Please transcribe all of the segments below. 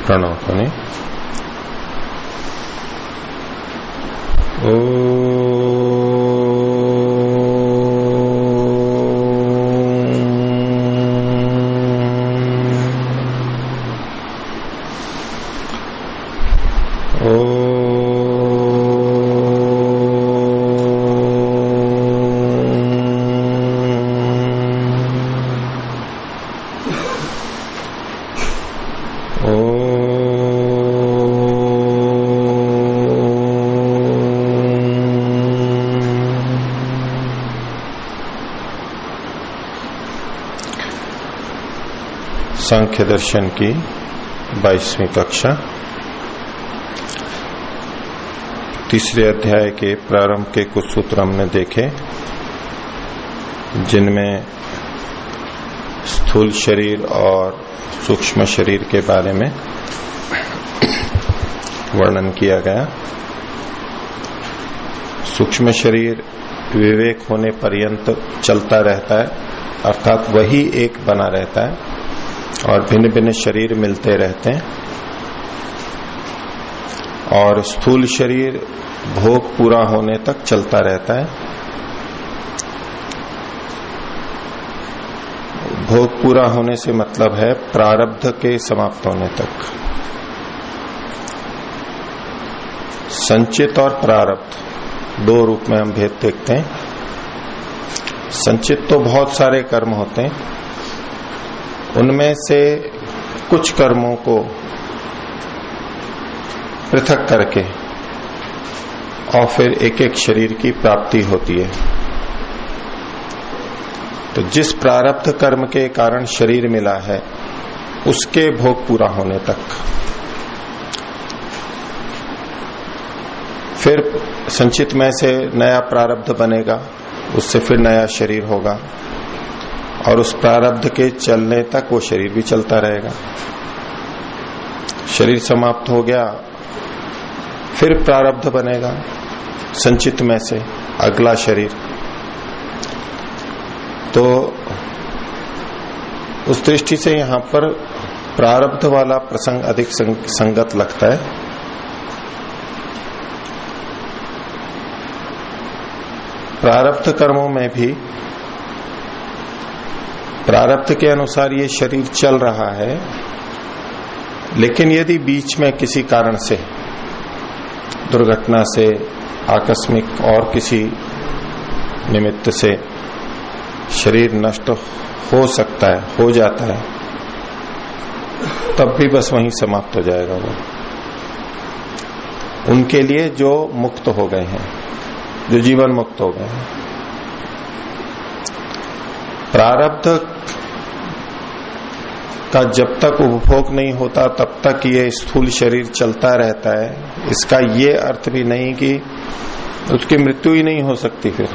प्रणव ध्वनि। सांख्य दर्शन की 22वीं कक्षा, तीसरे अध्याय के प्रारंभ के कुछ सूत्र हमने देखे, जिनमें स्थूल शरीर और सूक्ष्म शरीर के बारे में वर्णन किया गया। सूक्ष्म शरीर विवेक होने पर्यंत चलता रहता है, अर्थात वही एक बना रहता है और भिन्न भिन्न शरीर मिलते रहते हैं। और स्थूल शरीर भोग पूरा होने तक चलता रहता है। भोग पूरा होने से मतलब है प्रारब्ध के समाप्त होने तक। संचित और प्रारब्ध दो रूप में हम भेद देखते हैं। संचित तो बहुत सारे कर्म होते हैं, उनमें से कुछ कर्मों को पृथक करके और फिर एक एक शरीर की प्राप्ति होती है। तो जिस प्रारब्ध कर्म के कारण शरीर मिला है, उसके भोग पूरा होने तक, फिर संचित में से नया प्रारब्ध बनेगा, उससे फिर नया शरीर होगा और उस प्रारब्ध के चलने तक वो शरीर भी चलता रहेगा। शरीर समाप्त हो गया, फिर प्रारब्ध बनेगा संचित में से अगला शरीर। तो उस दृष्टि से यहां पर प्रारब्ध वाला प्रसंग अधिक संगत लगता है। प्रारब्ध कर्मों में भी प्रारब्ध के अनुसार ये शरीर चल रहा है, लेकिन यदि बीच में किसी कारण से, दुर्घटना से, आकस्मिक और किसी निमित्त से शरीर नष्ट हो सकता है, हो जाता है, तब भी बस वहीं समाप्त हो जाएगा वो। उनके लिए जो मुक्त हो गए हैं, जो जीवन मुक्त हो गए हैं। प्रारब्ध का जब तक उपभोग नहीं होता तब तक ये स्थूल शरीर चलता रहता है। इसका ये अर्थ भी नहीं कि उसकी मृत्यु ही नहीं हो सकती। फिर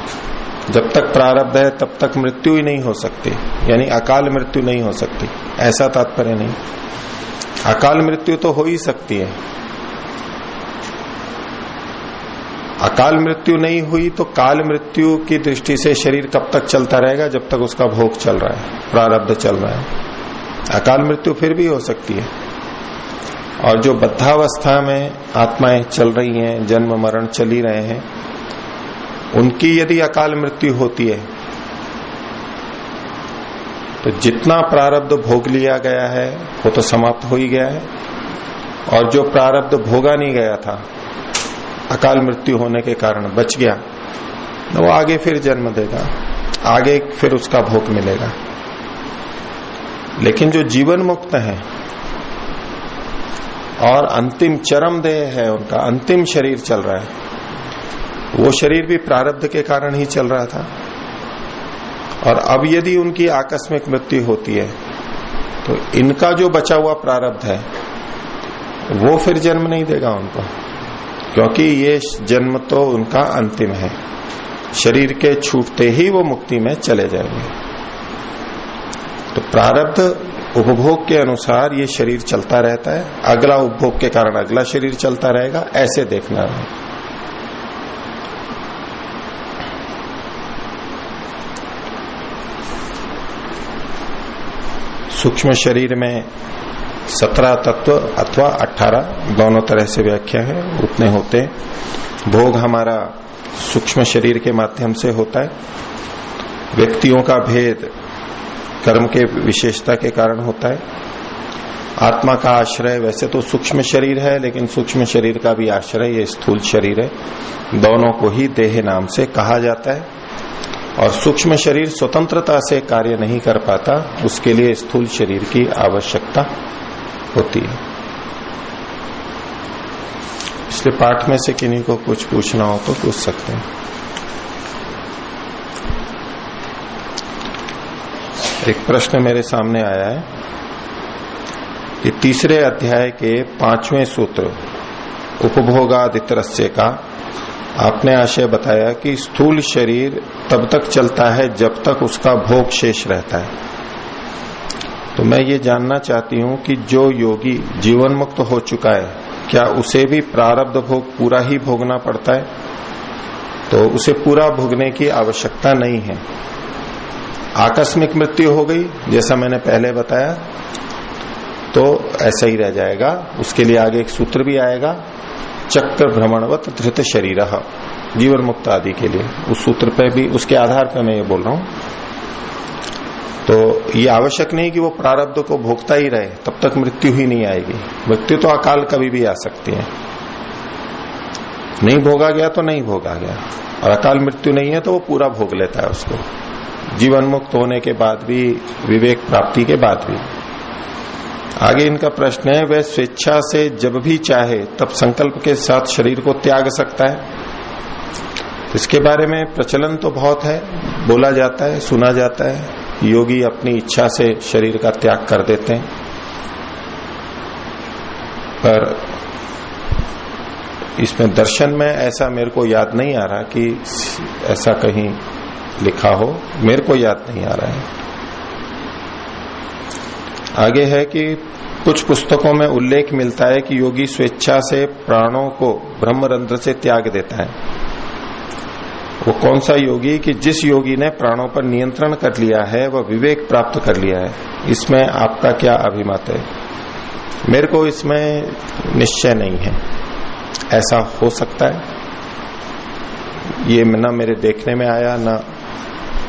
जब तक प्रारब्ध है तब तक मृत्यु ही नहीं हो सकती, यानी अकाल मृत्यु नहीं हो सकती, ऐसा तात्पर्य नहीं। अकाल मृत्यु तो हो ही सकती है। अकाल मृत्यु नहीं हुई तो काल मृत्यु की दृष्टि से शरीर कब तक चलता रहेगा? जब तक उसका भोग चल रहा है, प्रारब्ध चल रहा है। अकाल मृत्यु फिर भी हो सकती है। और जो बद्धावस्था में आत्माएं चल रही हैं, जन्म मरण चल ही रहे हैं, उनकी यदि अकाल मृत्यु होती है तो जितना प्रारब्ध भोग लिया गया है वो तो समाप्त हो ही गया है, और जो प्रारब्ध भोगा नहीं गया था अकाल मृत्यु होने के कारण बच गया, वो आगे फिर जन्म देगा, आगे फिर उसका भोग मिलेगा। लेकिन जो जीवन मुक्त है और अंतिम चरम देह है, उनका अंतिम शरीर चल रहा है, वो शरीर भी प्रारब्ध के कारण ही चल रहा था। और अब यदि उनकी आकस्मिक मृत्यु होती है तो इनका जो बचा हुआ प्रारब्ध है वो फिर जन्म नहीं देगा उनको, क्योंकि ये जन्म तो उनका अंतिम है। शरीर के छूटते ही वो मुक्ति में चले जाएंगे। तो प्रारब्ध उपभोग के अनुसार ये शरीर चलता रहता है, अगला उपभोग के कारण अगला शरीर चलता रहेगा, ऐसे देखना है। सूक्ष्म शरीर में 17 तत्व अथवा 18, दोनों तरह से व्याख्या है, उतने होते हैं। भोग हमारा सूक्ष्म शरीर के माध्यम से होता है। व्यक्तियों का भेद कर्म के विशेषता के कारण होता है। आत्मा का आश्रय वैसे तो सूक्ष्म शरीर है, लेकिन सूक्ष्म शरीर का भी आश्रय ये स्थूल शरीर है। दोनों को ही देह नाम से कहा जाता है। और सूक्ष्म शरीर स्वतंत्रता से कार्य नहीं कर पाता, उसके लिए स्थूल शरीर की आवश्यकता होती है। इसलिए पाठ में से किन्हीं को कुछ पूछना हो तो पूछ सकते हैं। एक प्रश्न मेरे सामने आया है कि तीसरे अध्याय के 5वें सूत्र उपभोगादित्रस्य का आपने आशय बताया कि स्थूल शरीर तब तक चलता है जब तक उसका भोग शेष रहता है। तो मैं ये जानना चाहती हूं कि जो योगी जीवन मुक्त हो चुका है, क्या उसे भी प्रारब्ध भोग पूरा ही भोगना पड़ता है? तो उसे पूरा भोगने की आवश्यकता नहीं है। आकस्मिक मृत्यु हो गई जैसा मैंने पहले बताया तो ऐसा ही रह जाएगा। उसके लिए आगे एक सूत्र भी आएगा, चक्र भ्रमणवत धृत शरीर, जीवन मुक्त आदि के लिए। उस सूत्र पे भी, उसके आधार पर मैं ये बोल रहा हूं। तो ये आवश्यक नहीं कि वो प्रारब्ध को भोगता ही रहे, तब तक मृत्यु ही नहीं आएगी। मृत्यु तो अकाल कभी भी आ सकती है, नहीं भोगा गया तो नहीं भोगा गया, और अकाल मृत्यु नहीं है तो वो पूरा भोग लेता है उसको, जीवन मुक्त होने के बाद भी, विवेक प्राप्ति के बाद भी। आगे इनका प्रश्न है, वह स्वेच्छा से जब भी चाहे तब संकल्प के साथ शरीर को त्याग सकता है? इसके बारे में प्रचलन तो बहुत है, बोला जाता है, सुना जाता है, योगी अपनी इच्छा से शरीर का त्याग कर देते हैं। पर इसमें दर्शन में ऐसा मेरे को याद नहीं आ रहा कि ऐसा कहीं लिखा हो, मेरे को याद नहीं आ रहा है। आगे है कि कुछ पुस्तकों में उल्लेख मिलता है कि योगी स्वेच्छा से प्राणों को ब्रह्मरंध्र से त्याग देता है। वो कौन सा योगी? कि जिस योगी ने प्राणों पर नियंत्रण कर लिया है, वह विवेक प्राप्त कर लिया है। इसमें आपका क्या अभिमत है? मेरे को इसमें निश्चय नहीं है, ऐसा हो सकता है, ये न मेरे देखने में आया, न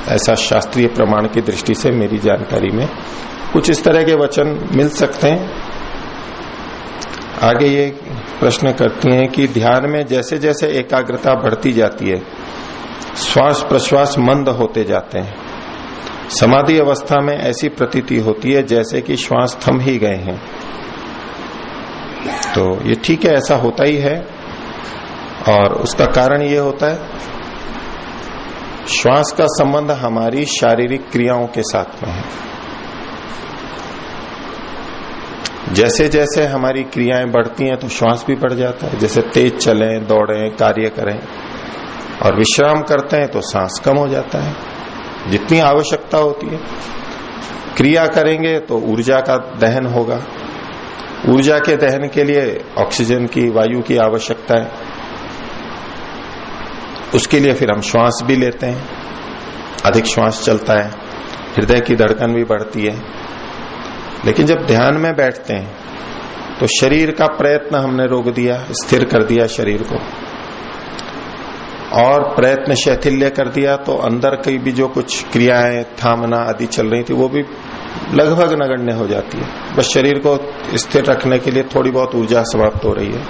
ऐसा शास्त्रीय प्रमाण की दृष्टि से मेरी जानकारी में कुछ इस तरह के वचन मिल सकते हैं। आगे ये प्रश्न करती हैं कि ध्यान में जैसे जैसे एकाग्रता बढ़ती जाती है, श्वास प्रश्वास मंद होते जाते हैं। समाधि अवस्था में ऐसी प्रतीति होती है जैसे कि श्वास थम ही गए हैं। तो ये ठीक है, ऐसा होता ही है। और उसका कारण ये होता है, श्वास का संबंध हमारी शारीरिक क्रियाओं के साथ में है। जैसे जैसे हमारी क्रियाएं बढ़ती हैं तो श्वास भी बढ़ जाता है। जैसे तेज चलें, दौड़ें, कार्य करें और विश्राम करते हैं तो सांस कम हो जाता है, जितनी आवश्यकता होती है। क्रिया करेंगे तो ऊर्जा का दहन होगा, ऊर्जा के दहन के लिए ऑक्सीजन की, वायु की आवश्यकता है। उसके लिए फिर हम श्वास भी लेते हैं, अधिक श्वास चलता है, हृदय की धड़कन भी बढ़ती है। लेकिन जब ध्यान में बैठते हैं तो शरीर का प्रयत्न हमने रोक दिया, स्थिर कर दिया शरीर को, और प्रयत्न शैथिल्य कर दिया, तो अंदर की भी जो कुछ क्रियाएं थामना आदि चल रही थी वो भी लगभग नगण्य हो जाती है। बस शरीर को स्थिर रखने के लिए थोड़ी बहुत ऊर्जा समाप्त हो रही है,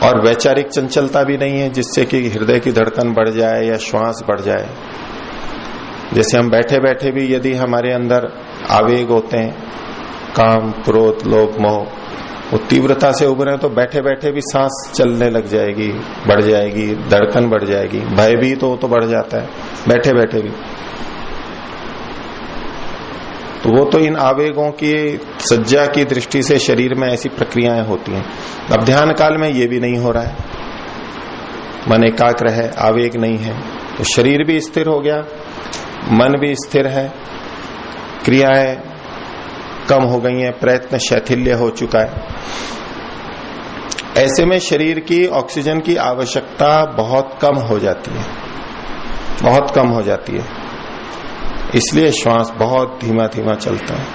और वैचारिक चंचलता भी नहीं है जिससे कि हृदय की धड़कन बढ़ जाए या श्वास बढ़ जाए। जैसे हम बैठे बैठे भी यदि हमारे अंदर आवेग होते हैं, काम, क्रोध, लोभ, मोह, वो तीव्रता से उभरे तो बैठे बैठे भी सांस चलने लग जाएगी, बढ़ जाएगी, धड़कन बढ़ जाएगी। भय भी तो बढ़ जाता है बैठे बैठे भी। तो वो तो इन आवेगों की सज्जा की दृष्टि से शरीर में ऐसी प्रक्रियाएं होती हैं। अब ध्यान काल में ये भी नहीं हो रहा है, मन एकाग्र है, आवेग नहीं है, तो शरीर भी स्थिर हो गया, मन भी स्थिर है, क्रियाएं कम हो गई हैं, प्रयत्न शैथिल्य हो चुका है। ऐसे में शरीर की ऑक्सीजन की आवश्यकता बहुत कम हो जाती है, बहुत कम हो जाती है। इसलिए श्वास बहुत धीमा धीमा चलता है।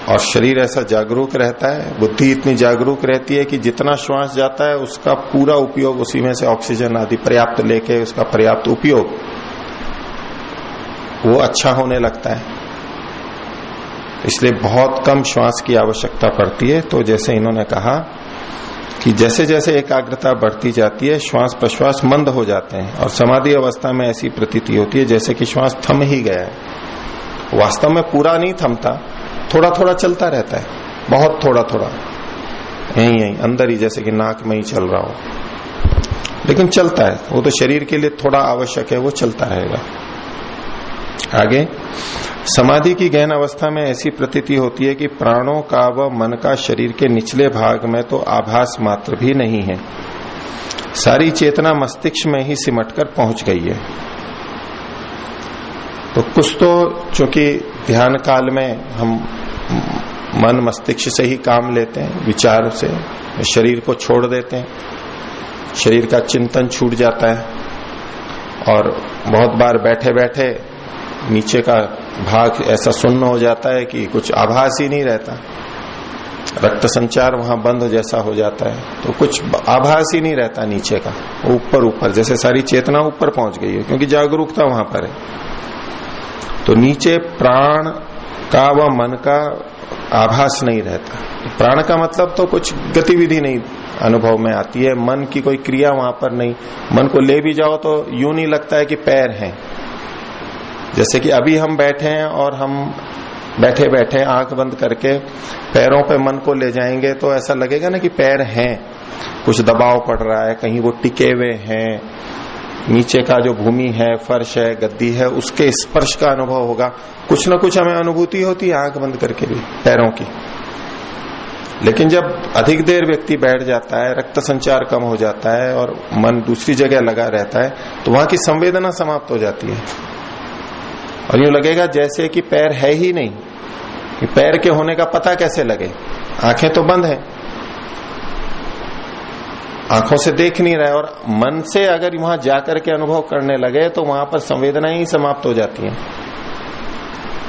और शरीर ऐसा जागरूक रहता है, बुद्धि इतनी जागरूक रहती है कि जितना श्वास जाता है उसका पूरा उपयोग, उसी में से ऑक्सीजन आदि पर्याप्त लेके उसका पर्याप्त उपयोग वो अच्छा होने लगता है। इसलिए बहुत कम श्वास की आवश्यकता पड़ती है। तो जैसे इन्होंने कहा कि जैसे जैसे एकाग्रता बढ़ती जाती है श्वास प्रश्वास मंद हो जाते हैं और समाधि अवस्था में ऐसी प्रतीति होती है जैसे कि श्वास थम ही गया है। वास्तव में पूरा नहीं थमता, थोड़ा थोड़ा चलता रहता है, बहुत थोड़ा थोड़ा, यहीं यहीं अंदर ही, जैसे कि नाक में ही चल रहा हो, लेकिन चलता है। वो तो शरीर के लिए थोड़ा आवश्यक है, वो चलता रहेगा। आगे, समाधि की गहन अवस्था में ऐसी प्रतीति होती है कि प्राणों का व मन का शरीर के निचले भाग में तो आभास मात्र भी नहीं है, सारी चेतना मस्तिष्क में ही सिमटकर पहुंच गई है। तो कुछ तो चूंकि ध्यान काल में हम मन मस्तिष्क से ही काम लेते हैं, विचार से शरीर को छोड़ देते हैं, शरीर का चिंतन छूट जाता है और बहुत बार बैठे बैठे नीचे का भाग ऐसा सुन्न हो जाता है कि कुछ आभास ही नहीं रहता, रक्त संचार वहां बंद जैसा हो जाता है, तो कुछ आभास ही नहीं रहता नीचे का, ऊपर ऊपर जैसे सारी चेतना ऊपर पहुंच गई है क्योंकि जागरूकता वहां पर है। तो नीचे प्राण का व मन का आभास नहीं रहता। प्राण का मतलब तो कुछ गतिविधि नहीं अनुभव में आती है, मन की कोई क्रिया वहां पर नहीं। मन को ले भी जाओ तो यूं नहीं लगता है कि पैर हैं, जैसे कि अभी हम बैठे हैं और हम बैठे बैठे आंख बंद करके पैरों पे मन को ले जाएंगे तो ऐसा लगेगा ना कि पैर हैं, कुछ दबाव पड़ रहा है, कहीं वो टिके हुए हैं, नीचे का जो भूमि है, फर्श है, गद्दी है, उसके स्पर्श का अनुभव होगा। कुछ ना कुछ हमें अनुभूति होती है आंख बंद करके भी पैरों की। लेकिन जब अधिक देर व्यक्ति बैठ जाता है, रक्त संचार कम हो जाता है और मन दूसरी जगह लगा रहता है, तो वहां की संवेदना समाप्त हो जाती है और यूं लगेगा जैसे कि पैर है ही नहीं, कि पैर के होने का पता कैसे लगे, आंखें तो बंद है, आंखों से देख नहीं रहा है। और मन से अगर वहां जाकर के अनुभव करने लगे तो वहां पर संवेदनाएं ही समाप्त हो जाती हैं।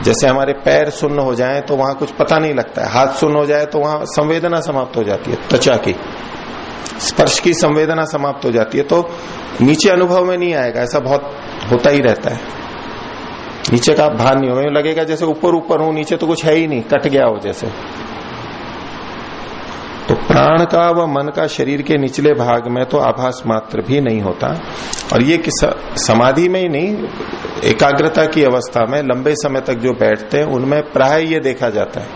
जैसे हमारे पैर सुन्न हो जाएं तो वहां कुछ पता नहीं लगता है, हाथ सुन्न हो जाए तो वहां संवेदना समाप्त हो जाती है, त्वचा की स्पर्श की संवेदना समाप्त हो जाती है, तो नीचे अनुभव में नहीं आएगा। ऐसा बहुत होता ही रहता है, नीचे का भान नहीं होगा, लगेगा जैसे ऊपर ऊपर हूं, नीचे तो कुछ है ही नहीं, कट गया हो जैसे। तो प्राण का व मन का शरीर के निचले भाग में तो आभास मात्र भी नहीं होता। और ये समाधि में ही नहीं, एकाग्रता की अवस्था में लंबे समय तक जो बैठते हैं उनमें प्राय ये देखा जाता है।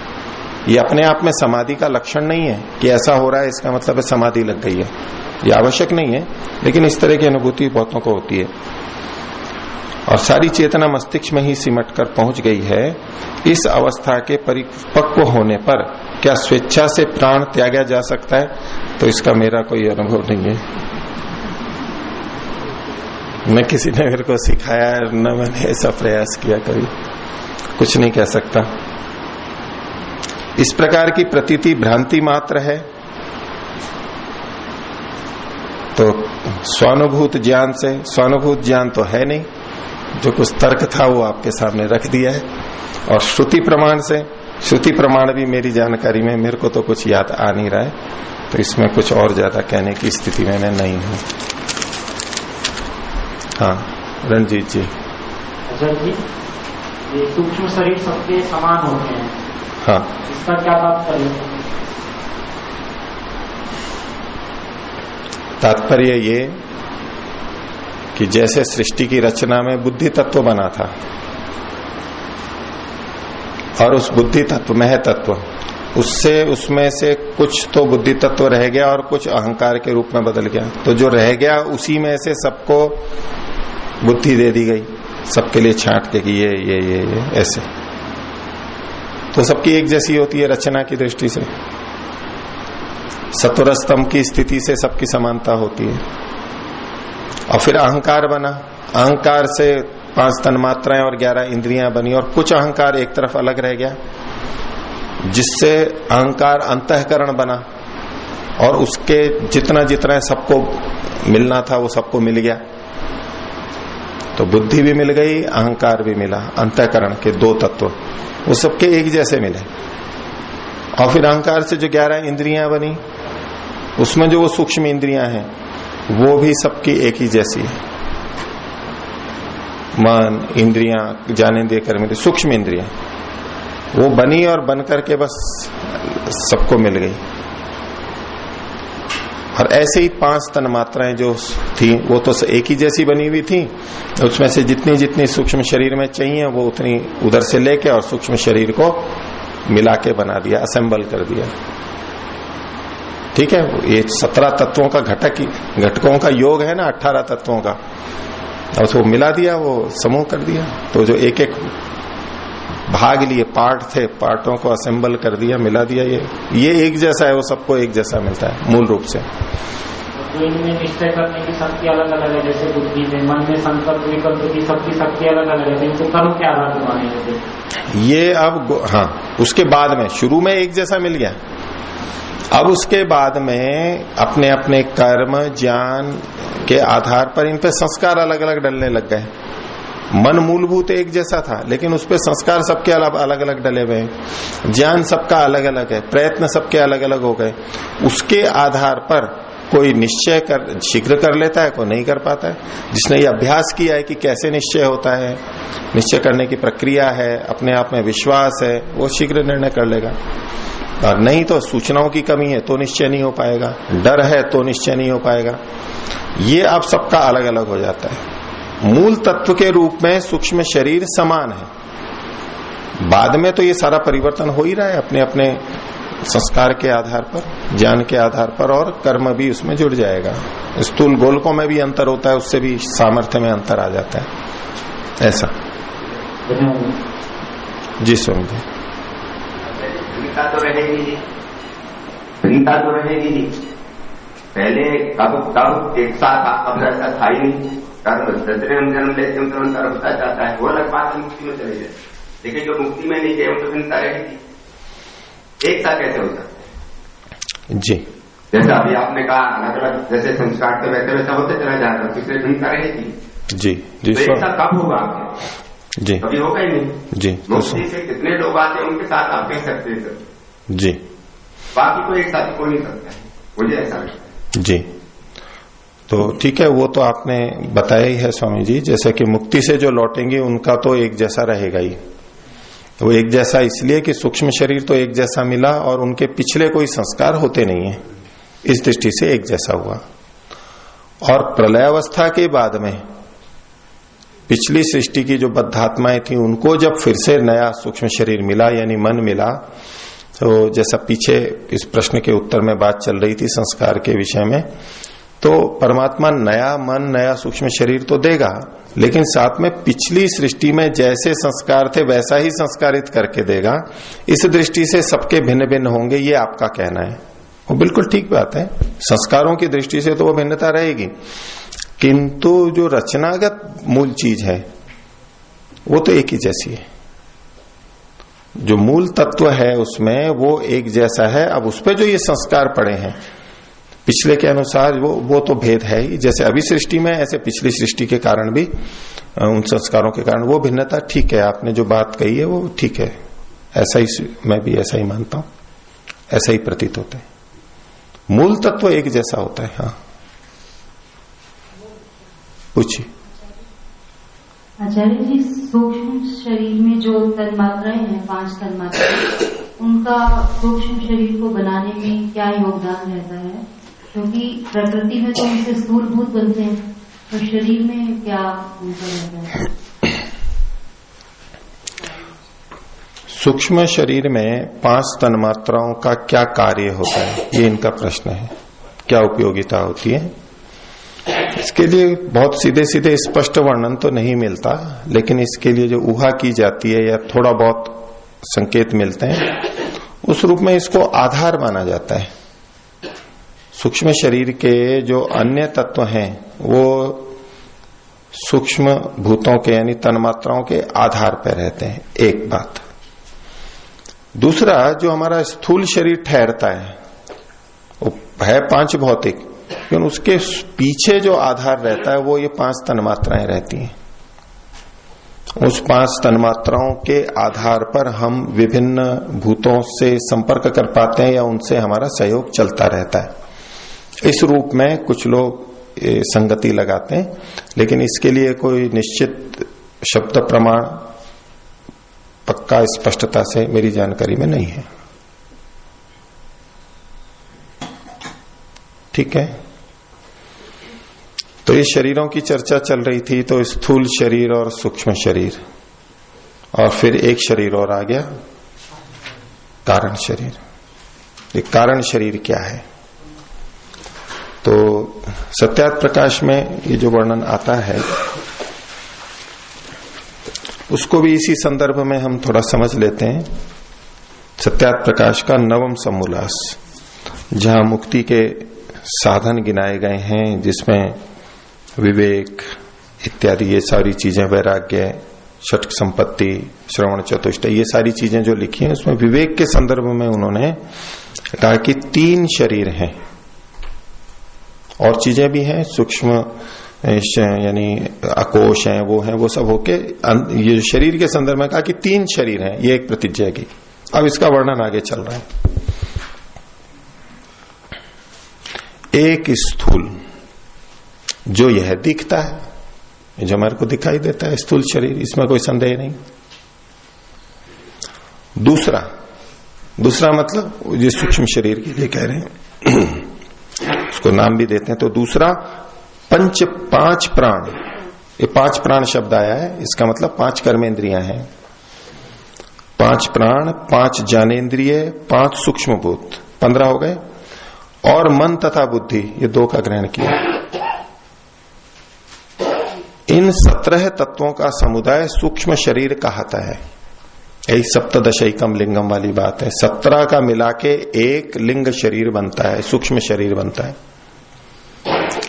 ये अपने आप में समाधि का लक्षण नहीं है कि ऐसा हो रहा है इसका मतलब है समाधि लग गई है, ये आवश्यक नहीं है, लेकिन इस तरह की अनुभूति बहुतों को होती है। और सारी चेतना मस्तिष्क में ही सिमट कर पहुंच गई है। इस अवस्था के परिपक्व होने पर क्या स्वेच्छा से प्राण त्यागा जा सकता है? तो इसका मेरा कोई अनुभव नहीं है, न किसी ने मेरे को सिखाया, न मैंने ऐसा प्रयास किया, कभी कुछ नहीं कह सकता। इस प्रकार की प्रतीति भ्रांति मात्र है। तो स्वानुभूत ज्ञान से, स्वानुभूत ज्ञान तो है नहीं, जो कुछ तर्क था वो आपके सामने रख दिया है। और श्रुति प्रमाण से, श्रुति प्रमाण भी मेरी जानकारी में मेरे को तो कुछ याद आ नहीं रहा है, तो इसमें कुछ और ज्यादा कहने की स्थिति में मैं नहीं हूं। हाँ रणजीत जी। अजय जी, ये सूक्ष्म शरीर सबके समान होते हैं, हाँ, इसका क्या तात्पर्य है? तात्पर्य ये कि जैसे सृष्टि की रचना में बुद्धि तत्व बना था और उस बुद्धि तत्व, मह तत्व, उससे उसमें से कुछ तो बुद्धि तत्व रह गया और कुछ अहंकार के रूप में बदल गया, तो जो रह गया उसी में से सबको बुद्धि दे दी गई, सबके लिए छांट के कि ये ऐसे, तो सबकी एक जैसी होती है रचना की दृष्टि से। सत्वर स्तंभ की स्थिति से सबकी समानता होती है। और फिर अहंकार बना, अहंकार से 5 तन्मात्राएं और 11 इंद्रियां बनी और कुछ अहंकार एक तरफ अलग रह गया, जिससे अहंकार अंतःकरण बना और उसके जितना जितना सबको मिलना था वो सबको मिल गया। तो बुद्धि भी मिल गई, अहंकार भी मिला, अंतःकरण के 2 तत्व वो सबके एक जैसे मिले। और फिर अहंकार से जो 11 इंद्रियां बनी, उसमें जो वो सूक्ष्म इंद्रियां हैं वो भी सबकी एक ही जैसी है। मन, इंद्रियां, ज्ञानेंद्रिय, कर्मेंद्रिय, सूक्ष्म इंद्रियां वो बनी और बन करके बस सबको मिल गई। और ऐसे ही 5 तन्मात्राएं जो थी वो तो एक ही जैसी बनी हुई थी, उसमें से जितनी जितनी सूक्ष्म शरीर में चाहिए वो उतनी उधर से लेके और सूक्ष्म शरीर को मिला के बना दिया, असेंबल कर दिया। ठीक है, ये 17 तत्वों का घटकों का योग है ना, 18 तत्वों का, और उसको मिला दिया, वो समूह कर दिया। तो जो एक एक भाग लिए, पार्ट थे, पार्टों को असेंबल कर दिया, मिला दिया, ये एक जैसा है, वो सबको एक जैसा मिलता है मूल रूप से। तो इनमें निश्चय करने की शक्ति अलग अलग है, जैसे बुद्धि में, मन में संकल्प विकल्प की सबकी शक्ति अलग अलग है, इनको कर्म के आधार पर मानेंगे ये। अब हाँ, उसके बाद में शुरू में एक जैसा मिल गया, अब उसके बाद में अपने अपने कर्म ज्ञान के आधार पर इन पे संस्कार अलग अलग डलने लग गए। मन मूलभूत एक जैसा था, लेकिन उस पे संस्कार सबके अलग अलग डले हुए हैं, ज्ञान सबका अलग अलग है, प्रयत्न सबके अलग अलग हो गए। उसके आधार पर कोई निश्चय शीघ्र कर लेता है, कोई नहीं कर पाता है। जिसने ये अभ्यास किया है कि कैसे निश्चय होता है, निश्चय करने की प्रक्रिया है, अपने आप में विश्वास है, वो शीघ्र निर्णय कर लेगा। और नहीं तो सूचनाओं की कमी है तो निश्चय नहीं हो पाएगा, डर है तो निश्चय नहीं हो पाएगा। ये आप सबका अलग अलग हो जाता है। मूल तत्व के रूप में सूक्ष्म शरीर समान है, बाद में तो ये सारा परिवर्तन हो ही रहा है अपने अपने संस्कार के आधार पर, ज्ञान के आधार पर, और कर्म भी उसमें जुड़ जाएगा। स्थूल गोलकों में भी अंतर होता है, उससे भी सामर्थ्य में अंतर आ जाता है। ऐसा जी स्वामी जी। भिन्नता तो रहेगी जी, भिन्नता तो रहेगी जी। पहले कब एक साथ अब ऐसा था ही नहीं। कर्म जैसे हम जन्म लेते हैं तो अंतर होता जाता है, वो अलग बात है, मुक्ति में चले जाए। लेकिन जो मुक्ति में नहीं गए तो भिन्नता रहेगी। एक साथ कैसे हो सकता है जी? जैसे अभी आपने कहा अलग अलग जैसे संस्कार के वैसे वैसा होते चला जाएगा, इसलिए भिन्नता रहेगी जी। जी तो एक साथ कब होगा आपके जी? कभी होगा ही नहीं जी। मुक्ति से कितने लोग आते हैं उनके साथ आप कह सकते हैं जी, बाकी को एक साथ हो नहीं सकता है, मुझे ऐसा लगता है जी। तो ठीक है, वो तो आपने बताया ही है स्वामी जी। जैसे कि मुक्ति से जो लौटेंगे उनका तो एक जैसा रहेगा ही। वो एक जैसा इसलिए कि सूक्ष्म शरीर तो एक जैसा मिला और उनके पिछले कोई संस्कार होते नहीं है, इस दृष्टि से एक जैसा हुआ। और प्रलयावस्था के बाद में पिछली सृष्टि की जो बद्धात्माएं थी उनको जब फिर से नया सूक्ष्म शरीर मिला यानी मन मिला, तो जैसा पीछे इस प्रश्न के उत्तर में बात चल रही थी संस्कार के विषय में, तो परमात्मा नया मन नया सूक्ष्म शरीर तो देगा, लेकिन साथ में पिछली सृष्टि में जैसे संस्कार थे वैसा ही संस्कारित करके देगा। इस दृष्टि से सबके भिन्न भिन्न होंगे, ये आपका कहना है, वो बिल्कुल ठीक बात है। संस्कारों की दृष्टि से तो वो भिन्नता रहेगी, किंतु जो रचनागत मूल चीज है वो तो एक ही जैसी है। जो मूल तत्व है उसमें वो एक जैसा है। अब उस पर जो ये संस्कार पड़े हैं पिछले के अनुसार वो तो भेद है ही, जैसे अभी सृष्टि में ऐसे पिछली सृष्टि के कारण भी उन संस्कारों के कारण वो भिन्नता ठीक है। आपने जो बात कही है वो ठीक है, ऐसा ही मैं भी ऐसा ही मानता हूं, ऐसा ही प्रतीत होता है। मूल तत्व एक जैसा होता है। हाँ पूछिए। आचार्य जी, सूक्ष्म शरीर में जो तन्मात्राएं हैं, 5 तन्मात्राएं, उनका सूक्ष्म शरीर को बनाने में क्या योगदान रहता है? क्योंकि प्रकृति में तो उनसे स्थूलभूत बनते हैं, तो शरीर में क्या उनका रहता है? सूक्ष्म शरीर में 5 तन्मात्राओं का क्या कार्य होता है, ये इनका प्रश्न है। क्या उपयोगिता होती है? इसके लिए बहुत सीधे सीधे स्पष्ट वर्णन तो नहीं मिलता, लेकिन इसके लिए जो ऊहा की जाती है या थोड़ा बहुत संकेत मिलते हैं, उस रूप में इसको आधार माना जाता है। सूक्ष्म शरीर के जो अन्य तत्व हैं वो सूक्ष्म भूतों के यानी तन्मात्राओं के आधार पर रहते हैं, एक बात। दूसरा, जो हमारा स्थूल शरीर ठहरता है वो है 5 भौतिक, लेकिन उसके पीछे जो आधार रहता है वो ये 5 तन्मात्राएं रहती हैं। उस 5 तन्मात्राओं के आधार पर हम विभिन्न भूतों से संपर्क कर पाते हैं या उनसे हमारा सहयोग चलता रहता है। इस रूप में कुछ लोग संगति लगाते हैं, लेकिन इसके लिए कोई निश्चित शब्द प्रमाण पक्का स्पष्टता से मेरी जानकारी में नहीं है। ठीक है, तो ये शरीरों की चर्चा चल रही थी, तो स्थूल शरीर और सूक्ष्म शरीर, और फिर एक शरीर और आ गया, कारण शरीर। ये कारण शरीर क्या है? तो सत्यार्थ प्रकाश में ये जो वर्णन आता है उसको भी इसी संदर्भ में हम थोड़ा समझ लेते हैं। सत्यार्थ प्रकाश का 9वां समोल्लास, जहां मुक्ति के साधन गिनाए गए हैं, जिसमें विवेक इत्यादि ये सारी चीजें, वैराग्य, षट संपत्ति, श्रवण चतुष्टय, ये सारी चीजें जो लिखी हैं, उसमें विवेक के संदर्भ में उन्होंने कहा कि 3 शरीर हैं, और चीजें भी हैं, सूक्ष्म यानी अकोश हैं, वो सब होके ये शरीर के संदर्भ में कहा कि 3 शरीर हैं, ये एक प्रतिज्ञा की। अब इसका वर्णन आगे चल रहा है। एक स्थूल, जो यह दिखता है, जो हमारे को दिखाई देता है, स्थूल शरीर, इसमें कोई संदेह नहीं। दूसरा मतलब ये सूक्ष्म शरीर के लिए कह रहे हैं, उसको नाम भी देते हैं। तो दूसरा 5 प्राण, ये 5 प्राण शब्द आया है, इसका मतलब 5 कर्मेंद्रियां हैं, 5 प्राण, 5 ज्ञानेन्द्रिय, 5 सूक्ष्म भूत, 15 हो गए, और मन तथा बुद्धि, ये 2 का ग्रहण किया। इन 17 तत्वों का समुदाय सूक्ष्म शरीर कहता है। यही सप्तदशैकम लिंगम वाली बात है। 17 का मिला के एक लिंग शरीर बनता है, सूक्ष्म शरीर बनता है।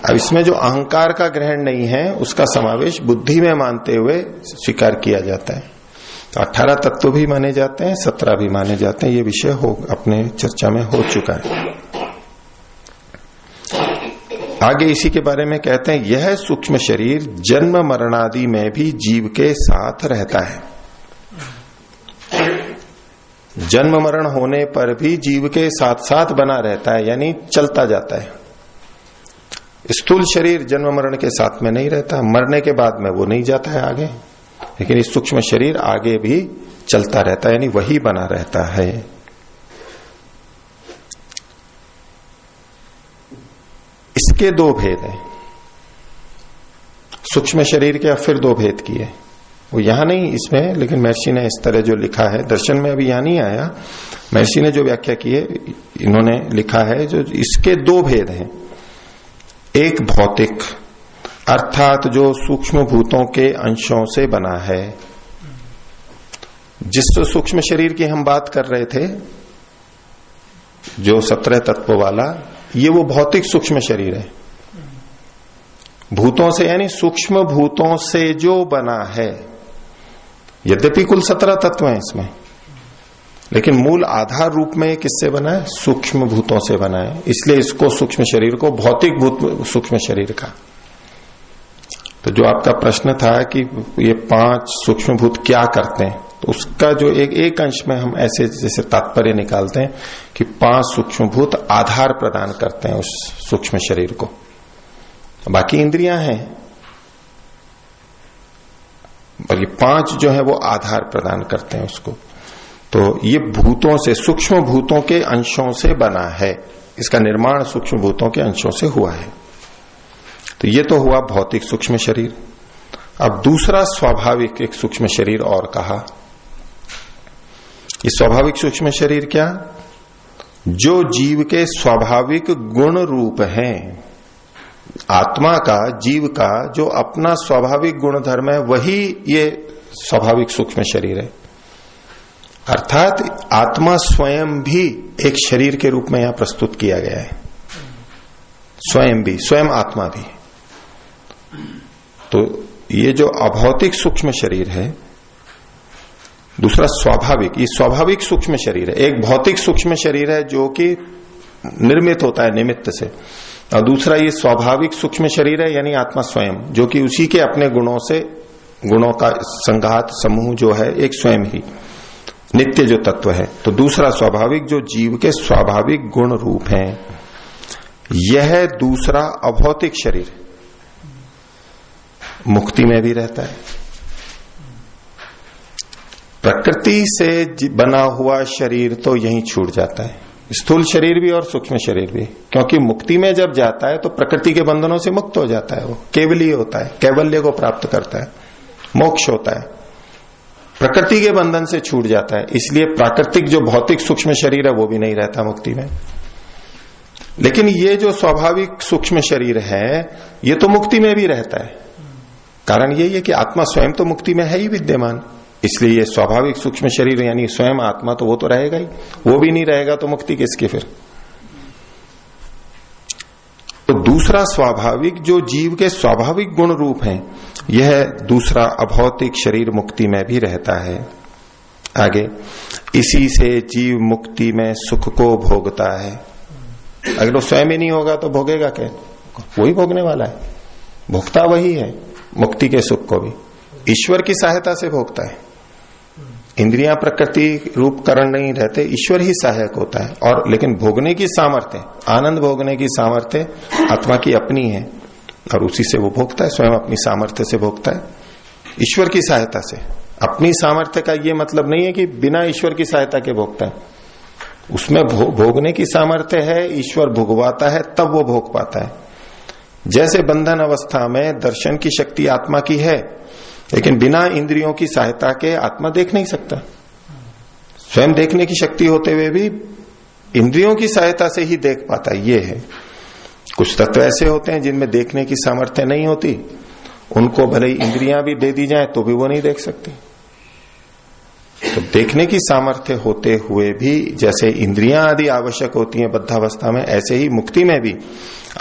अब इसमें जो अहंकार का ग्रहण नहीं है, उसका समावेश बुद्धि में मानते हुए स्वीकार किया जाता है। 18 तत्व भी माने जाते हैं, 17 भी माने जाते हैं। ये विषय अपने चर्चा में हो चुका है। आगे इसी के बारे में कहते हैं, यह सूक्ष्म शरीर जन्म मरणादि में भी जीव के साथ रहता है। जन्म मरण होने पर भी जीव के साथ साथ बना रहता है, यानी चलता जाता है। स्थूल शरीर जन्म मरण के साथ में नहीं रहता, मरने के बाद में वो नहीं जाता है आगे, लेकिन इस सूक्ष्म शरीर आगे भी चलता रहता है, यानी वही बना रहता है। इसके 2 भेद हैं। सूक्ष्म शरीर के फिर 2 भेद किए, वो यहां नहीं इसमें, लेकिन महर्षि ने इस तरह जो लिखा है, दर्शन में अभी यहां नहीं आया, महर्षि ने जो व्याख्या की है, इन्होंने लिखा है जो इसके 2 भेद हैं। एक भौतिक, अर्थात जो सूक्ष्म भूतों के अंशों से बना है। जिस सूक्ष्म शरीर की हम बात कर रहे थे, जो 17 तत्व वाला, ये वो भौतिक सूक्ष्म शरीर है। भूतों से, यानी सूक्ष्म भूतों से जो बना है। यद्यपि कुल 17 तत्व हैं इसमें, लेकिन मूल आधार रूप में किससे बना है? सूक्ष्म भूतों से बना है। इसलिए इसको सूक्ष्म शरीर को भौतिक भूत सूक्ष्म शरीर का। तो जो आपका प्रश्न था कि ये 5 सूक्ष्म भूत क्या करते हैं, तो उसका जो एक अंश में हम ऐसे जैसे तात्पर्य निकालते हैं कि 5 सूक्ष्म भूत आधार प्रदान करते हैं उस सूक्ष्म शरीर को। बाकी इंद्रियां हैं, और ये 5 जो है वो आधार प्रदान करते हैं उसको। तो ये भूतों से, सूक्ष्म भूतों के अंशों से बना है। इसका निर्माण सूक्ष्म भूतों के अंशों से हुआ है। तो ये तो हुआ भौतिक सूक्ष्म शरीर। अब दूसरा स्वाभाविक एक सूक्ष्म शरीर और कहा। ये स्वाभाविक सूक्ष्म शरीर क्या? जो जीव के स्वाभाविक गुण रूप हैं। आत्मा का, जीव का जो अपना स्वाभाविक गुण धर्म है, वही ये स्वाभाविक सूक्ष्म शरीर है। अर्थात आत्मा स्वयं भी एक शरीर के रूप में यहां प्रस्तुत किया गया है। स्वयं भी, स्वयं आत्मा भी। तो ये जो अभौतिक सूक्ष्म शरीर है, दूसरा स्वाभाविक, ये स्वाभाविक सूक्ष्म शरीर है। एक भौतिक सूक्ष्म शरीर है जो कि निर्मित होता है निमित्त से, और दूसरा ये स्वाभाविक सूक्ष्म शरीर है, यानी आत्मा स्वयं, जो कि उसी के अपने गुणों से गुणों का संघात समूह जो है एक स्वयं ही नित्य जो तत्व है। तो दूसरा स्वाभाविक जो जीव के स्वाभाविक गुण रूप हैं, यह दूसरा अभौतिक शरीर मुक्ति में भी रहता है। प्रकृति से बना हुआ शरीर तो यहीं छूट जाता है, स्थूल शरीर भी और सूक्ष्म शरीर भी, क्योंकि मुक्ति में जब जाता है तो प्रकृति के बंधनों से मुक्त हो जाता है, वो केवली होता है, कैवल्य को प्राप्त करता है, मोक्ष होता है, प्रकृति के बंधन से छूट जाता है। इसलिए प्राकृतिक जो भौतिक सूक्ष्म शरीर है वो भी नहीं रहता मुक्ति में। लेकिन ये जो स्वाभाविक सूक्ष्म शरीर है ये तो मुक्ति में भी रहता है। कारण यही है कि आत्मा स्वयं तो मुक्ति में है ही विद्यमान, इसलिए ये स्वाभाविक सूक्ष्म शरीर यानी स्वयं आत्मा तो वो तो रहेगा ही, वो भी नहीं रहेगा तो मुक्ति किसकी फिर। तो दूसरा स्वाभाविक जो जीव के स्वाभाविक गुण रूप हैं, यह दूसरा अभौतिक शरीर मुक्ति में भी रहता है। आगे, इसी से जीव मुक्ति में सुख को भोगता है। अगर वो स्वयं ही नहीं होगा तो भोगेगा क्या? वही भोगने वाला है, भोगता वही है मुक्ति के सुख को भी, ईश्वर की सहायता से भोगता है। इंद्रियां प्रकृति रूप कारण नहीं रहते, ईश्वर ही सहायक होता है। और लेकिन भोगने की सामर्थ्य, आनंद भोगने की सामर्थ्य आत्मा की अपनी है और उसी से वो भोगता है, स्वयं अपनी सामर्थ्य से भोगता है, ईश्वर की सहायता से। अपनी सामर्थ्य का ये मतलब नहीं है कि बिना ईश्वर की सहायता के भोगता है, उसमें भोगने की सामर्थ्य है, ईश्वर भोगवाता है तब वो भोग पाता है। जैसे बंधन अवस्था में दर्शन की शक्ति आत्मा की है, लेकिन बिना इंद्रियों की सहायता के आत्मा देख नहीं सकता। स्वयं देखने की शक्ति होते हुए भी इंद्रियों की सहायता से ही देख पाता है, ये है। कुछ तत्व ऐसे होते हैं जिनमें देखने की सामर्थ्य नहीं होती, उनको भले ही इंद्रियां भी दे दी जाए तो भी वो नहीं देख सकती। तो देखने की सामर्थ्य होते हुए भी जैसे इंद्रियां आदि आवश्यक होती हैं बद्धावस्था में, ऐसे ही मुक्ति में भी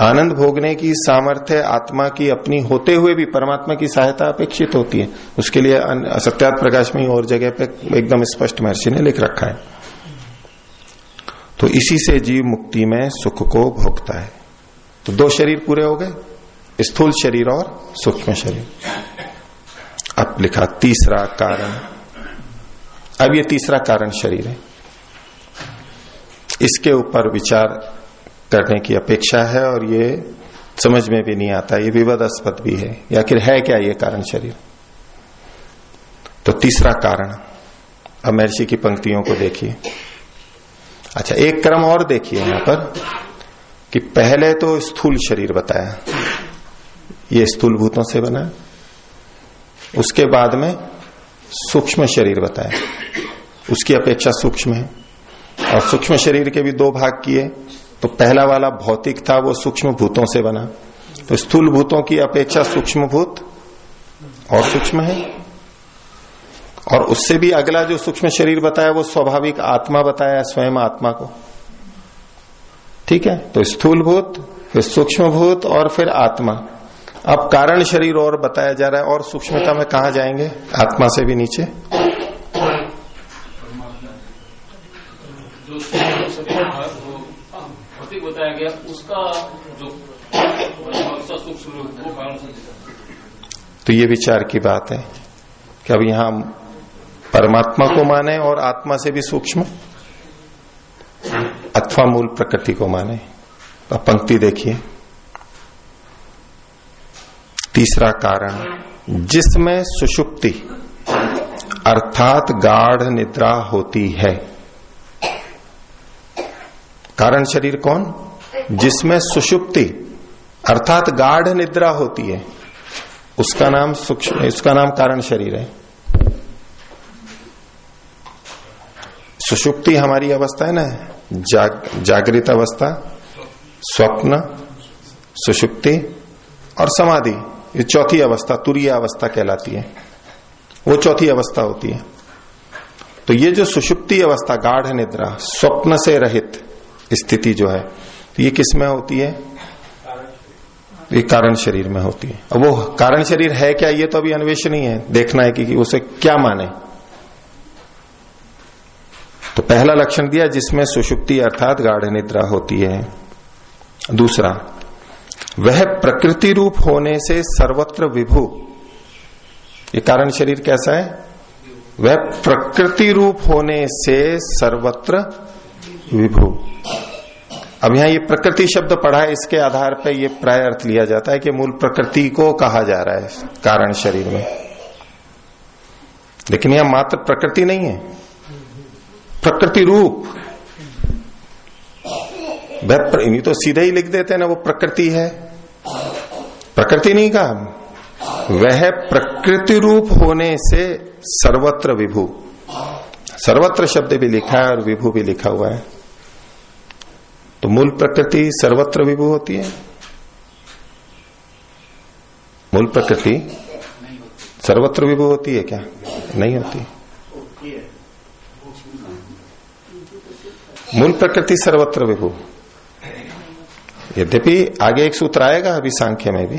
आनंद भोगने की सामर्थ्य आत्मा की अपनी होते हुए भी परमात्मा की सहायता अपेक्षित होती है। उसके लिए सत्यार्थ प्रकाश में और जगह पे एकदम स्पष्ट महर्षि ने लिख रखा है। तो इसी से जीव मुक्ति में सुख को भोगता है। तो दो शरीर पूरे हो गए, स्थूल शरीर और सूक्ष्म शरीर। अब लिखा तीसरा कारण। अब ये तीसरा कारण शरीर है, इसके ऊपर विचार करने की अपेक्षा है और ये समझ में भी नहीं आता, ये विवादास्पद भी है। आखिर है क्या ये कारण शरीर? तो तीसरा कारण, अब महर्षि की पंक्तियों को देखिए। अच्छा, एक क्रम और देखिए यहां पर कि पहले तो स्थूल शरीर बताया, ये स्थूल भूतों से बना, उसके बाद में सूक्ष्म शरीर बताया, उसकी अपेक्षा सूक्ष्म है। और सूक्ष्म शरीर के भी दो भाग किए, तो पहला वाला भौतिक था, वो सूक्ष्म भूतों से बना, तो स्थूल भूतों की अपेक्षा सूक्ष्म भूत और सूक्ष्म है। और उससे भी अगला जो सूक्ष्म शरीर बताया वो स्वाभाविक आत्मा बताया, स्वयं आत्मा को। ठीक है, तो स्थूल भूत, फिर सूक्ष्म भूत और फिर आत्मा। अब कारण शरीर और बताया जा रहा है, और सूक्ष्मता में कहा जाएंगे? आत्मा से भी नीचे जो बताया गया उसका जो सूक्ष्म रूप वो कारण से। तो ये विचार की बात है कि अब यहां परमात्मा को माने और आत्मा से भी सूक्ष्म, अथवा मूल प्रकृति को माने। तो पंक्ति देखिए, तीसरा कारण, जिसमें सुषुप्ति अर्थात गाढ़ निद्रा होती है। कारण शरीर कौन? जिसमें सुषुप्ति अर्थात गाढ़ निद्रा होती है, उसका नाम सूक्ष्म, उसका नाम कारण शरीर है। सुषुप्ति हमारी अवस्था है ना, जागृत अवस्था, स्वप्न, सुषुप्ति और समाधि, ये चौथी अवस्था तुरीय अवस्था कहलाती है, वो चौथी अवस्था होती है। तो ये जो सुषुप्ति अवस्था, गाढ़ निद्रा, स्वप्न से रहित स्थिति जो है, तो ये किस में होती है? ये कारण शरीर में होती है। अब वो कारण शरीर है क्या, ये तो अभी अन्वेषण ही है, देखना है कि उसे क्या माने। तो पहला लक्षण दिया, जिसमें सुषुप्ति अर्थात गाढ़ निद्रा होती है। दूसरा, वह प्रकृति रूप होने से सर्वत्र विभु ये कारण शरीर कैसा है? वह प्रकृति रूप होने से सर्वत्र विभु। अब यहां ये प्रकृति शब्द पढ़ा है, इसके आधार पर ये प्राय अर्थ लिया जाता है कि मूल प्रकृति को कहा जा रहा है कारण शरीर में। लेकिन यह मात्र प्रकृति नहीं है, प्रकृति रूप। वह तो सीधे ही लिख देते हैं ना, वो प्रकृति है, प्रकृति नहीं कहा, वह प्रकृति रूप होने से सर्वत्र विभु। सर्वत्र शब्द भी लिखा है और विभु भी लिखा हुआ है। तो मूल प्रकृति सर्वत्र विभु होती है? मूल प्रकृति सर्वत्र विभु होती है क्या? नहीं होती। मूल प्रकृति सर्वत्र विभु। यद्यपि आगे एक सूत्र आएगा अभी सांख्य में भी,